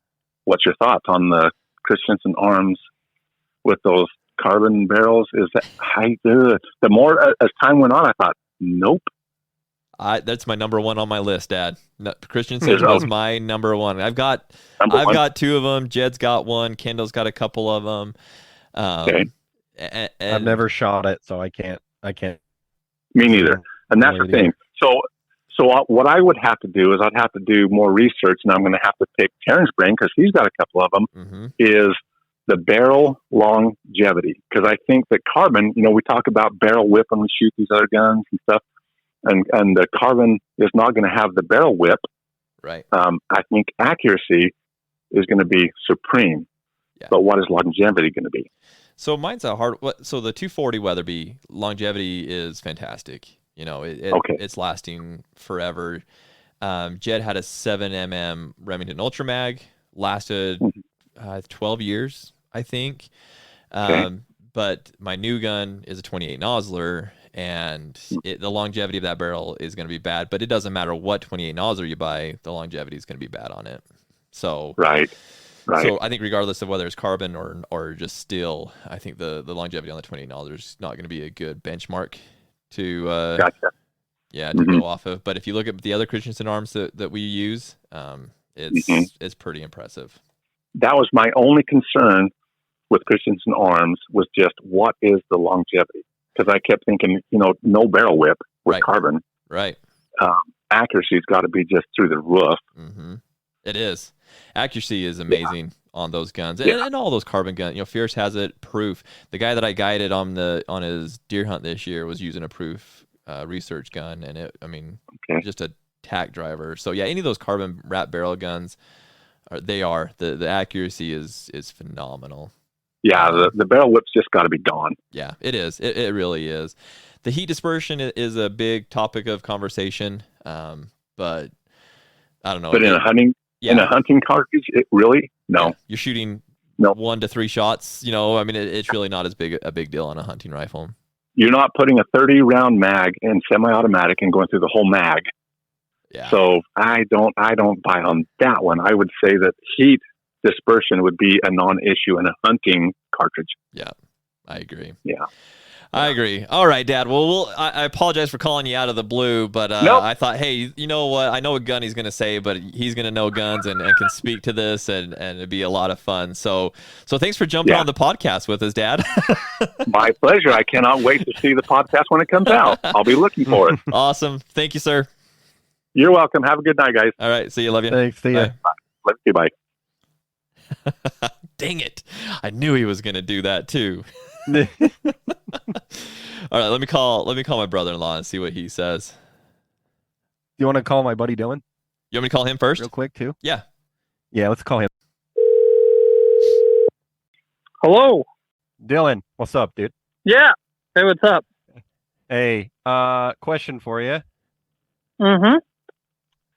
What's your thoughts on the Christensen Arms with those carbon barrels? Is that the more as time went on, I thought, nope. That's my number one on my list, Dad. Christensen was my number one. I've got 2 of them. Jed's got one. Kendall's got a couple of them. Okay. And I've never shot it, so I can't. Me neither. And that's the thing. So So what I would have to do is I'd have to do more research, and I'm going to have to pick Terrence's brain because he's got a couple of them. Mm-hmm. Is the barrel longevity, because I think that carbon, we talk about barrel whip when we shoot these other guns and stuff, and the carbon is not going to have the barrel whip. Right. I think accuracy is going to be supreme, but what is longevity going to be? So mine's a hard. So the 240 Weatherby longevity is fantastic. It's lasting forever. Jed had a 7mm Remington Ultra Mag, lasted 12 years, I think. But my new gun is a 28 nozzler, and the longevity of that barrel is going to be bad. But it doesn't matter what 28 nozzler you buy, the longevity is going to be bad on it. So right. So I think regardless of whether it's carbon or just steel, I think the longevity on the 28 nozzler is not going to be a good benchmark to gotcha. Go off of. But if you look at the other Christensen arms that we use, it's pretty impressive. That was my only concern with Christensen arms, was just what is the longevity? Because I kept thinking, no barrel whip with carbon. Right. Accuracy's got to be just through the roof. Mm-hmm. It is. Accuracy is amazing on those guns, and all those carbon guns. Fierce has it proof. The guy that I guided on his deer hunt this year was using a proof research gun, and just a tack driver. So yeah, any of those carbon wrap barrel guns, the accuracy is phenomenal. Yeah, the barrel whip's just got to be gone. Yeah, it is. It really is. The heat dispersion is a big topic of conversation, but I don't know. But in a hunting cartridge, it really no. Yeah, you're shooting 1 to 3 shots. It's really not as big a big deal on a hunting rifle. You're not putting a 30-round mag in semi-automatic and going through the whole mag. Yeah. So I don't buy on that one. I would say that heat dispersion would be a non-issue in a hunting cartridge. Yeah, I agree. Yeah. I agree. All right, Dad. Well, I apologize for calling you out of the blue, but I thought, hey, you know what? I know what gun he's going to say, but he's going to know guns and can speak to this, and it'd be a lot of fun. So thanks for jumping on the podcast with us, Dad. My pleasure. I cannot wait to see the podcast when it comes out. I'll be looking for it. Awesome. Thank you, sir. You're welcome. Have a good night, guys. All right. See you. Love you. Thanks. See ya. Bye. Love you. Bye. Dang it. I knew he was going to do that too. All right, let me call my brother-in-law and see what he says. You want to call my buddy Dylan? You want me to call him first? Real quick, too? Yeah. Yeah, let's call him. Hello. Dylan, what's up, dude? Yeah. Hey, what's up? Hey, question for you. Mm-hmm.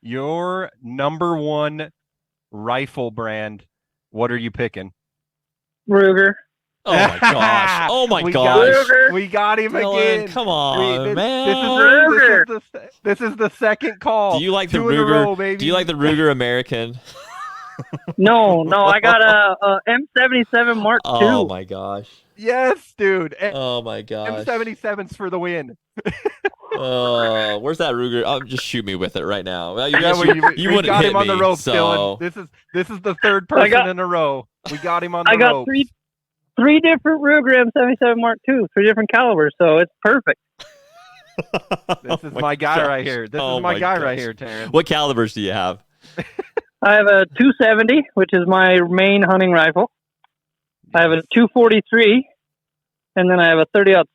Your number one rifle brand, what are you picking? Ruger. Oh my gosh! Oh my gosh! We got him Dylan, again. Come on, man! This is the second call. Do you like the 2 in a Ruger? row, baby. Do you like the Ruger American? No. I got a M77 Mark II. Oh my gosh! Yes, dude. Oh my gosh! M77's for the win. Where's that Ruger? Oh, just shoot me with it right now. Well, you wouldn't got hit him on the rope, so... Dylan. This is the third person in a row. We got him on the rope. I got three different Ruger M77 Mark II, 3 different calibers, so it's perfect. This is my guy right here. This is my guy right here, Terrence. What calibers do you have? I have a 270, which is my main hunting rifle. I have a 243, and then I have a 30-06.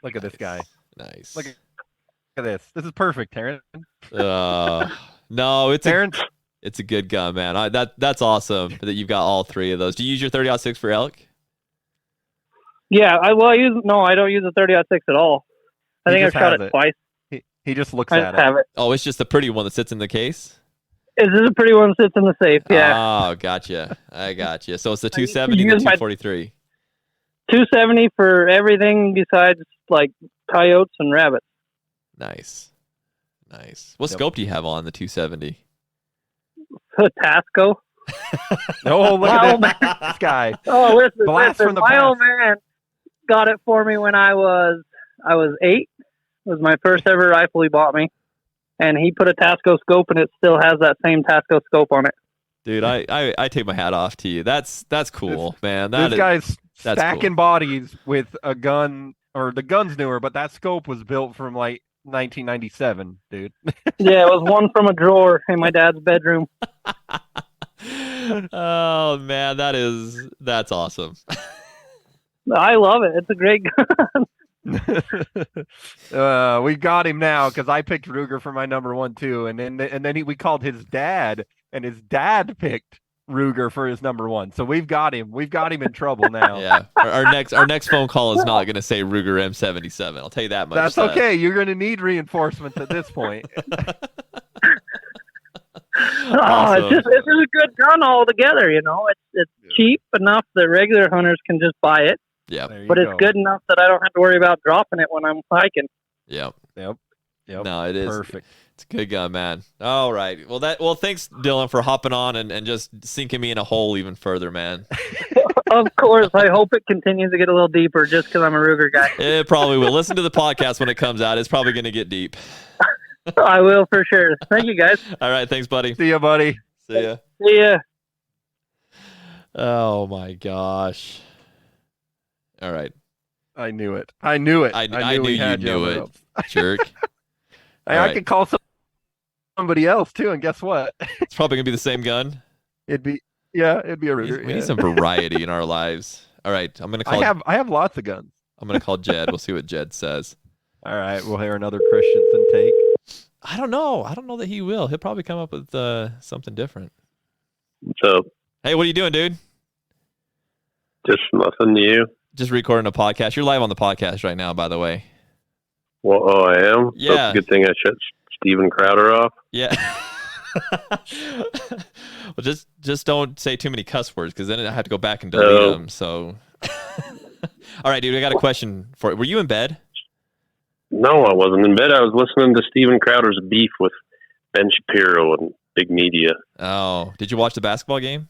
Look at this guy. Nice. Look at this. This is perfect, Terrence. No, it's a good gun, man. That's awesome that you've got all 3 of those. Do you use your 30-06 for elk? Yeah, I don't use the 30-06 at all. I think I've shot it twice. He just looks I at just have it. Oh, it's just the pretty one that sits in the case? This is a pretty one that sits in the safe, yeah. Oh, gotcha. I gotcha. So it's the 270 and the 243. 270 for everything besides like coyotes and rabbits. Nice. What scope do you have on the 270? A Tasco. Oh, look at this guy. Oh, listen, from the my past. old man got it for me when I was 8. It was my first ever rifle he bought me. And he put a Tasco scope, and it still has that same Tasco scope on it. Dude, I take my hat off to you. That's cool, man. This guy's stacking bodies with a gun, or the gun's newer, but that scope was built from like 1997, dude. Yeah, it was one from a drawer in my dad's bedroom. Oh man, that's awesome. I love it. It's a great gun. We got him now because I picked Ruger for my number one too, and then we called his dad, and his dad picked Ruger for his number one. So we've got him. We've got him in trouble now. Yeah. Our next phone call is not going to say Ruger M77. I'll tell you that much. That's okay. You're going to need reinforcements at this point. Awesome. It's just a good gun altogether. It's cheap enough that regular hunters can just buy it, Yeah. but it's good enough that I don't have to worry about dropping it when I'm hiking. Yep. No, it is perfect. It's a good gun, man. All right. Well, thanks, Dylan, for hopping on and just sinking me in a hole even further, man. Of course. I hope it continues to get a little deeper just because I'm a Ruger guy. It probably will. Listen to the podcast when it comes out. It's probably going to get deep. I will for sure. Thank you, guys. All right. Thanks, buddy. See ya, buddy. See ya. See ya. Oh, my gosh. All right. I knew it. I knew it. I knew knew we you had knew on the it, ropes. jerk. I right. could call somebody else too, and guess what? It's probably going to be the same gun. It'd be a Ruger. We yeah. need some variety in our lives. All right. I'm going to call I have lots of guns. I'm going to call Jed. We'll see what Jed says. All right, we'll hear another Christensen take. I don't know. I don't know that he will. He'll probably come up with something different. What's up? Hey, what are you doing, dude? Just nothing new. Just recording a podcast. You're live on the podcast right now, by the way. Well, oh, I am? Yeah. That's a good thing I shut Steven Crowder off. Yeah. Well, just don't say too many cuss words because then I have to go back and delete them. So, all right, dude, I got a question for you. Were you in bed? No, I wasn't in bed. I was listening to Steven Crowder's beef with Ben Shapiro and big media. Oh, did you watch the basketball game?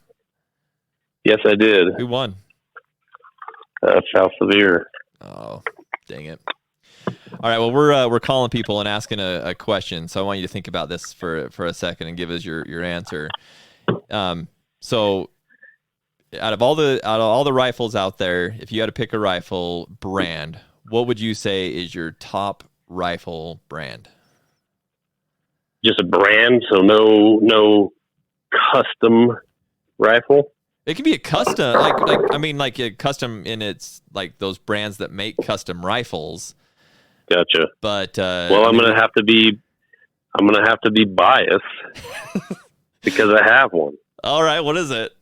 Yes, I did. Who won? South Severe. Oh, dang it. All right, well, we're calling people and asking a question, so I want you to think about this for a second and give us your answer. So, out of all the rifles out there, if you had to pick a rifle brand, what would you say is your top rifle brand? Just a brand, so no custom rifle. It can be a custom, like a custom in its like those brands that make custom rifles. Gotcha. But well, I'm gonna have to be biased because I have one. All right, what is it?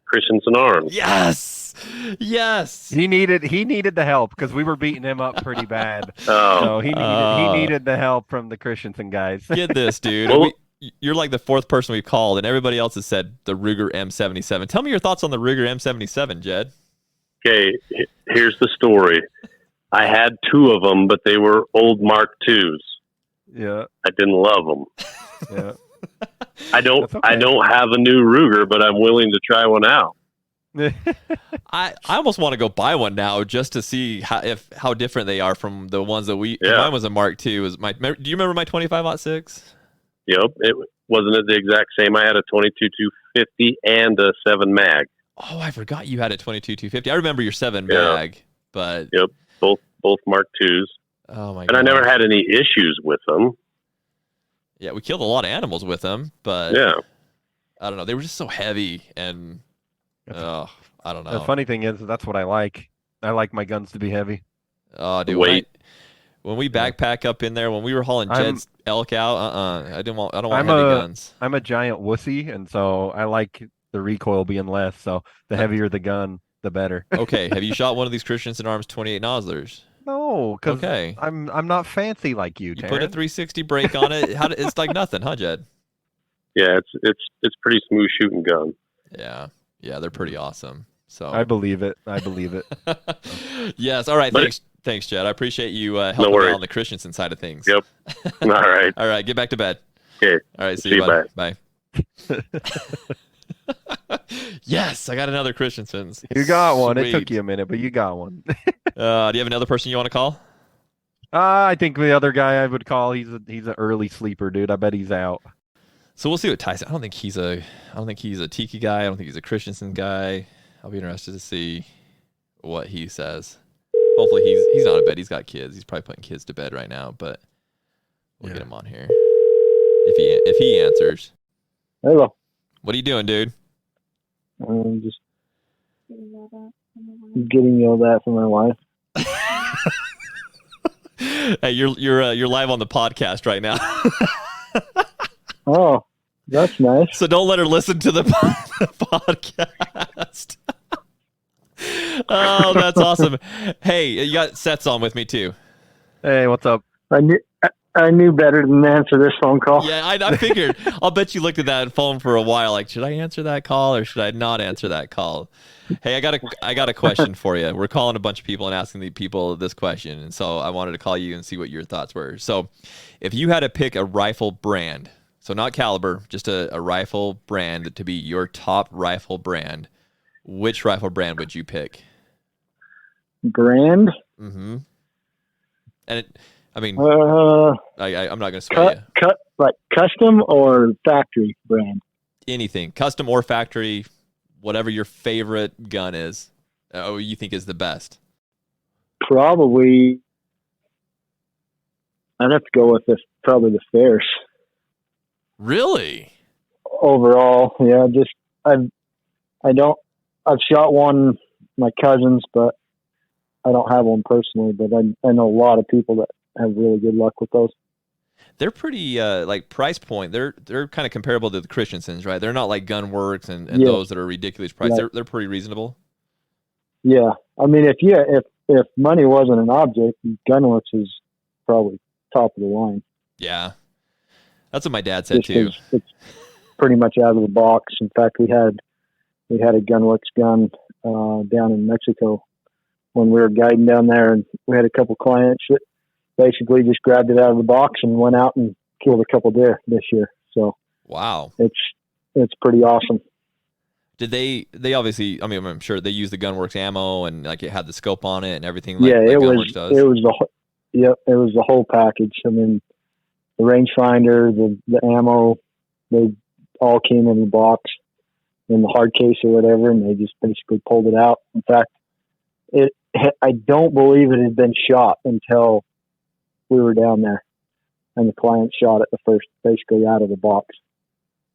Christensen Arms. Yes. He needed the help because we were beating him up pretty bad. Oh, So he needed the help from the Christensen guys. Get this, dude. Well- You're like the fourth person we've called, and everybody else has said the Ruger M77. Tell me your thoughts on the Ruger M77, Jed. okay. Here's the story. I had two of them, but they were old Mark IIs. Yeah, I didn't love them. yeah. I don't That's okay. I don't have a new Ruger, but I'm willing to try one out. I almost want to go buy one now just to see how different they are from the ones that we. Yeah. Mine was a Mark II. Do you remember my 25-06? Yep, it wasn't the exact same. I had a 22-250 and a 7 mag. Oh, I forgot you had a 22-250. I remember your 7 Yeah. mag, but Yep, both Mark IIs, oh my god! and I never had any issues with them. Yeah, we killed a lot of animals with them, but Yeah, I don't know. They were just so heavy, and I don't know. The funny thing is, that's what I like. I like my guns to be heavy. Oh, dude, Weight. when we backpack up in there, when we were hauling Jed's elk out, I don't want I'm heavy guns. I'm a giant wussy, and so I like the recoil being less. So the heavier the gun, the better. Okay, have you shot one of these Christensen Arms 28 Nozzlers? No, because Okay. I'm not fancy like you. You put a Taryn. 360 brake on it. It's like nothing, huh, Jed? yeah, it's pretty smooth shooting gun. Yeah, they're pretty awesome. So I believe it. yes. All right. But Thanks, Jed. I appreciate you helping me worries. out on the Christensen side of things. Yep. All right. All right. Get back to bed. Okay. All right. See See you. you, Bye. Yes, I got another Christensen's. You got one. It Sweet. took you a minute, but you got one. Do you have another person you want to call? I think the other guy I would call he's an early sleeper, dude. I bet he's out. So we'll see what Tyson. I don't think he's a Tiki guy. I don't think he's a Christensen guy. I'll be interested to see what he says. Hopefully he's not in bed. He's got kids. He's probably putting kids to bed right now. But We'll get him on here if he answers. Hello. What are you doing, dude? I'm just getting yelled at from my wife. Hey, you're live on the podcast right now. Oh, that's nice. So don't let her listen to the podcast. Oh, that's awesome. Hey, you got Seth's on with me too. Hey, what's up? I knew better than to answer this phone call. Yeah, I figured. I'll bet you looked at that phone for a while. Like, should I answer that call or should I not answer that call? Hey, I got a question for you. We're calling a bunch of people and asking the people this question, and so I wanted to call you and see what your thoughts were. So, if you had to pick a rifle brand, so not caliber, just a rifle brand to be your top rifle brand, which rifle brand would you pick? Brand? Mm-hmm. And I'm not going to sway you. Like custom or factory brand? Anything, custom or factory, whatever your favorite gun is, or you think is the best. Probably, I'd have to go with probably the Ferris. Really? Overall, yeah. I've shot one, my cousins, but I don't have one personally. But I know a lot of people that have really good luck with those. They're pretty like price point. They're kind of comparable to the Christensen's, right? They're not like Gunworks and those that are ridiculous price. Right. They're pretty reasonable. Yeah, I mean, if money wasn't an object, Gunworks is probably top of the line. Yeah, that's what my dad said too. It's pretty much out of the box. In fact, we had a Gunworks gun down in Mexico when we were guiding down there, and we had a couple clients that basically just grabbed it out of the box and went out and killed a couple deer this year. So wow, it's pretty awesome. Did they obviously? I mean, I'm sure they used the Gunworks ammo and like it had the scope on it and everything. Like, yeah, like it Gunworks does. It was the whole package. I mean, the rangefinder, the ammo, they all came in the box in the hard case or whatever, and they just basically pulled it out. In fact, I don't believe it had been shot until we were down there, and the client shot it the first, basically out of the box.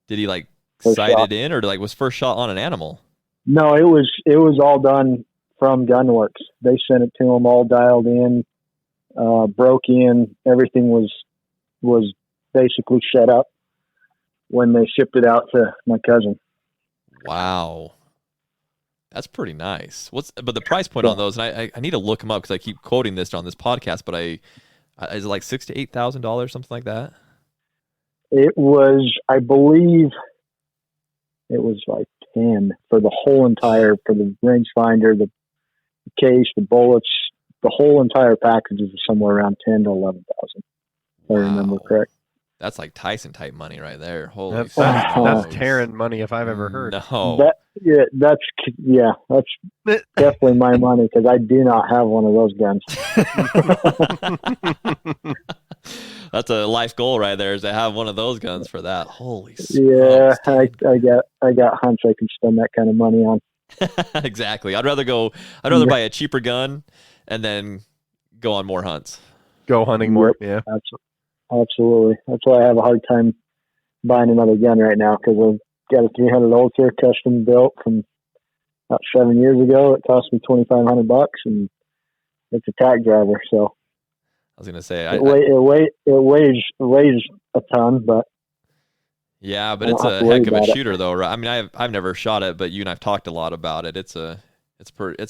Did he like first sight shot. it in, or like was first shot on an animal? No, it was all done from Gunworks. They sent it to them all dialed in, broke in. Everything was basically set up when they shipped it out to my cousin. Wow. That's pretty nice. But the price point on those, and I need to look them up because I keep quoting this on this podcast, but is it like $6,000 to $8,000, something like that? It was, I believe, it was like 10 for the whole entire, for the rangefinder, the case, the bullets, the whole entire package is somewhere around 10 to 11,000. If I remember correct. That's like Tyson type money right there. Holy that's Terran money if I've ever heard. No. That's definitely my money because I do not have one of those guns. That's a life goal right there, is to have one of those guns for that. Holy yeah, smokes, I got hunts I can spend that kind of money on. Exactly. I'd rather buy a cheaper gun and then go on more hunts. Go hunting more. Yeah. Absolutely. That's why I have a hard time buying another gun right now, because I've got a 300 Ultra custom built from about 7 years ago. It cost me $2,500, and it's a tack driver. So I was gonna say it weighs a ton, but yeah, but it's a heck of a shooter, though, right? I mean, I've never shot it, but you and I've talked a lot about it. It's a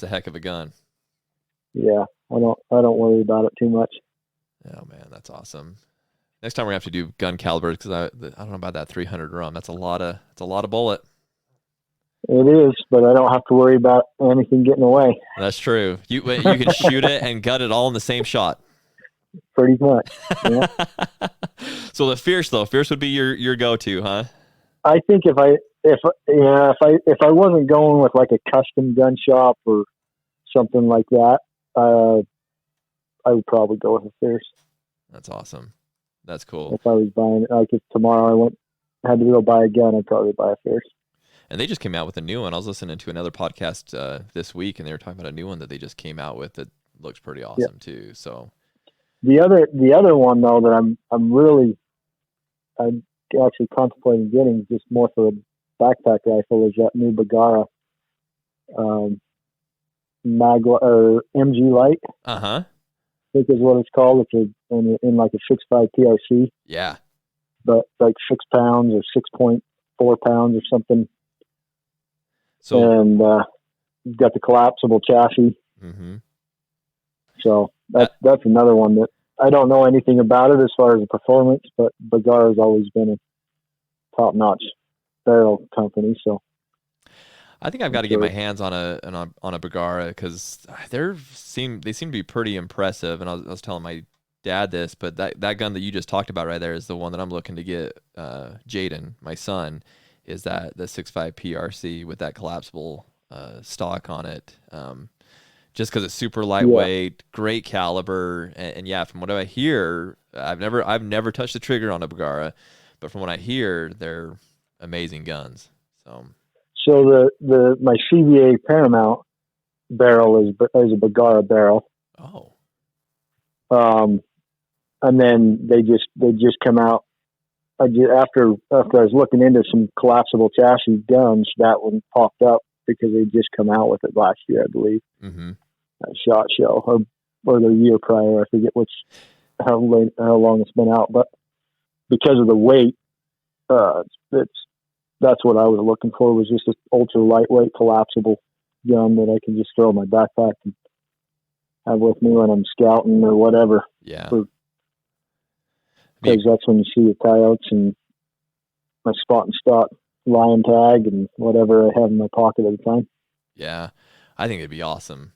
heck of a gun. Yeah, I don't worry about it too much. Oh man, that's awesome. Next time we're gonna have to do gun calibers, because I don't know about that 300 drum. That's a lot of bullet. It is, but I don't have to worry about anything getting away. That's true. You can shoot it and gut it all in the same shot. Pretty much. Yeah. So the Fierce would be your go-to, huh? I think if I wasn't going with like a custom gun shop or something like that, I would probably go with a Fierce. That's awesome. That's cool. If I was buying it, like if tomorrow I had to go buy a gun, I'd probably buy a Fierce. And they just came out with a new one. I was listening to another podcast this week, and they were talking about a new one that they just came out with that looks pretty awesome too. So The other one though that I'm actually contemplating getting just more for a backpack rifle is that new Bergara Magla or MG Light. Uh-huh. I think is what it's called. It's in like a 6.5 PRC, Yeah. but like 6 pounds or 6.4 pounds or something. So And you've got the collapsible chassis. mm-hmm. So that's another one that I don't know anything about it as far as the performance, but Bergara's always been a top-notch barrel company. So I think I've got to get my hands on a Bergara because they seem to be pretty impressive. And I was telling my dad this, but that gun that you just talked about right there is the one that I'm looking to get Jaden, my son, is that the 6.5 PRC with that collapsible stock on it. Just because it's super lightweight, great caliber, and yeah, from what I hear, I've never touched the trigger on a Bergara, but from what I hear, they're amazing guns. So my CVA Paramount barrel is a Bergara barrel. Oh. And then they just come out. After I was looking into some collapsible chassis guns, that one popped up because they just come out with it last year, I believe. Mm-hmm. At SHOT Show or the year prior. I forget how long it's been out, but because of the weight, that's what I was looking for, was just an ultra lightweight collapsible gun that I can just throw in my backpack and have with me when I'm scouting or whatever. Yeah. Because that's when you see the coyotes and my spot and stock lion tag and whatever I have in my pocket at the time. Yeah. I think it'd be awesome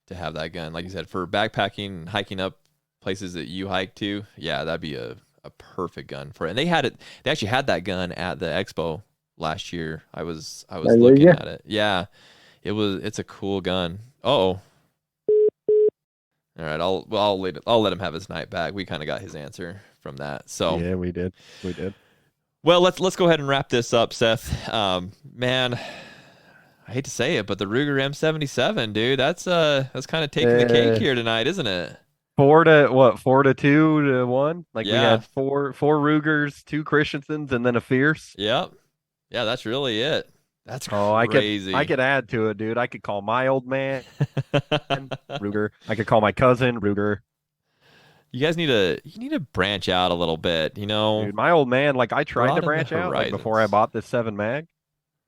to have that gun. Like you said, for backpacking and hiking up places that you hike to, yeah, that'd be a perfect gun for it. And they actually had that gun at the expo last year. I was looking at it. Yeah. It's a cool gun. Oh. All right, I'll let him have his night back. We kind of got his answer from that. So yeah, we did. Well, let's go ahead and wrap this up, Seth. Man, I hate to say it, but the Ruger M77, dude, that's kind of taking the cake here tonight, isn't it? 4-2 to 1. Like, yeah. We had four Rugers, 2 Christensens, and then a Fierce. Yep. Yeah, that's really it. That's crazy. I could add to it, dude. I could call my old man Ruger. I could call my cousin Ruger. You guys need to branch out a little bit, you know. Dude, my old man, like, I tried to branch out before I bought this 7 mag,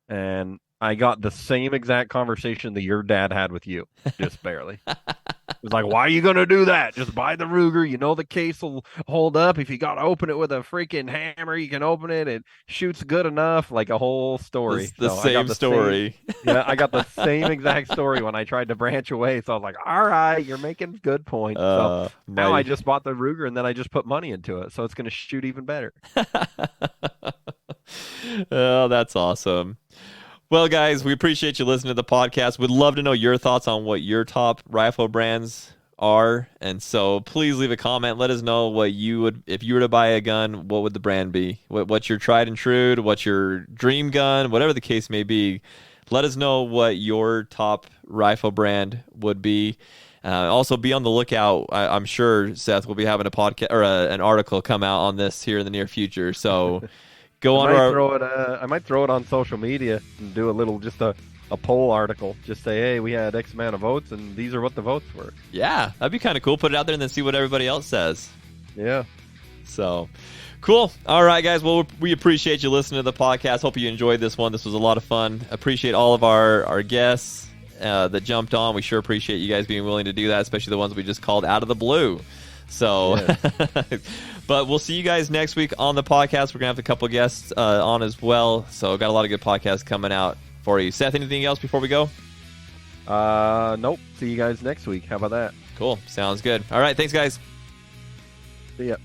and I got the same exact conversation that your dad had with you, just barely. It was like, why are you going to do that? Just buy the Ruger. You know the case will hold up. If you got to open it with a freaking hammer, you can open it. It shoots good enough. Like a whole story. It's the same story. Yeah, I got the same exact story when I tried to branch away. So I was like, all right, you're making good points. So now I just bought the Ruger, and then I just put money into it. So it's going to shoot even better. Oh, that's awesome. Well, guys, we appreciate you listening to the podcast. We'd love to know your thoughts on what your top rifle brands are. And so please leave a comment. Let us know what you would, if you were to buy a gun, what would the brand be? What's your tried and true? What's your dream gun? Whatever the case may be, let us know what your top rifle brand would be. Also, be on the lookout. I'm sure, Seth, will be having a podcast or an article come out on this here in the near future. So I might throw it on social media and do just a poll article. Just say, hey, we had X amount of votes, and these are what the votes were. Yeah, that'd be kind of cool. Put it out there and then see what everybody else says. Yeah. So, cool. All right, guys. Well, we appreciate you listening to the podcast. Hope you enjoyed this one. This was a lot of fun. Appreciate all of our guests that jumped on. We sure appreciate you guys being willing to do that, especially the ones we just called out of the blue. So, yes. But we'll see you guys next week on the podcast. We're going to have a couple guests on as well. So got a lot of good podcasts coming out for you. Seth, anything else before we go? Nope. See you guys next week. How about that? Cool. Sounds good. All right. Thanks, guys. See ya.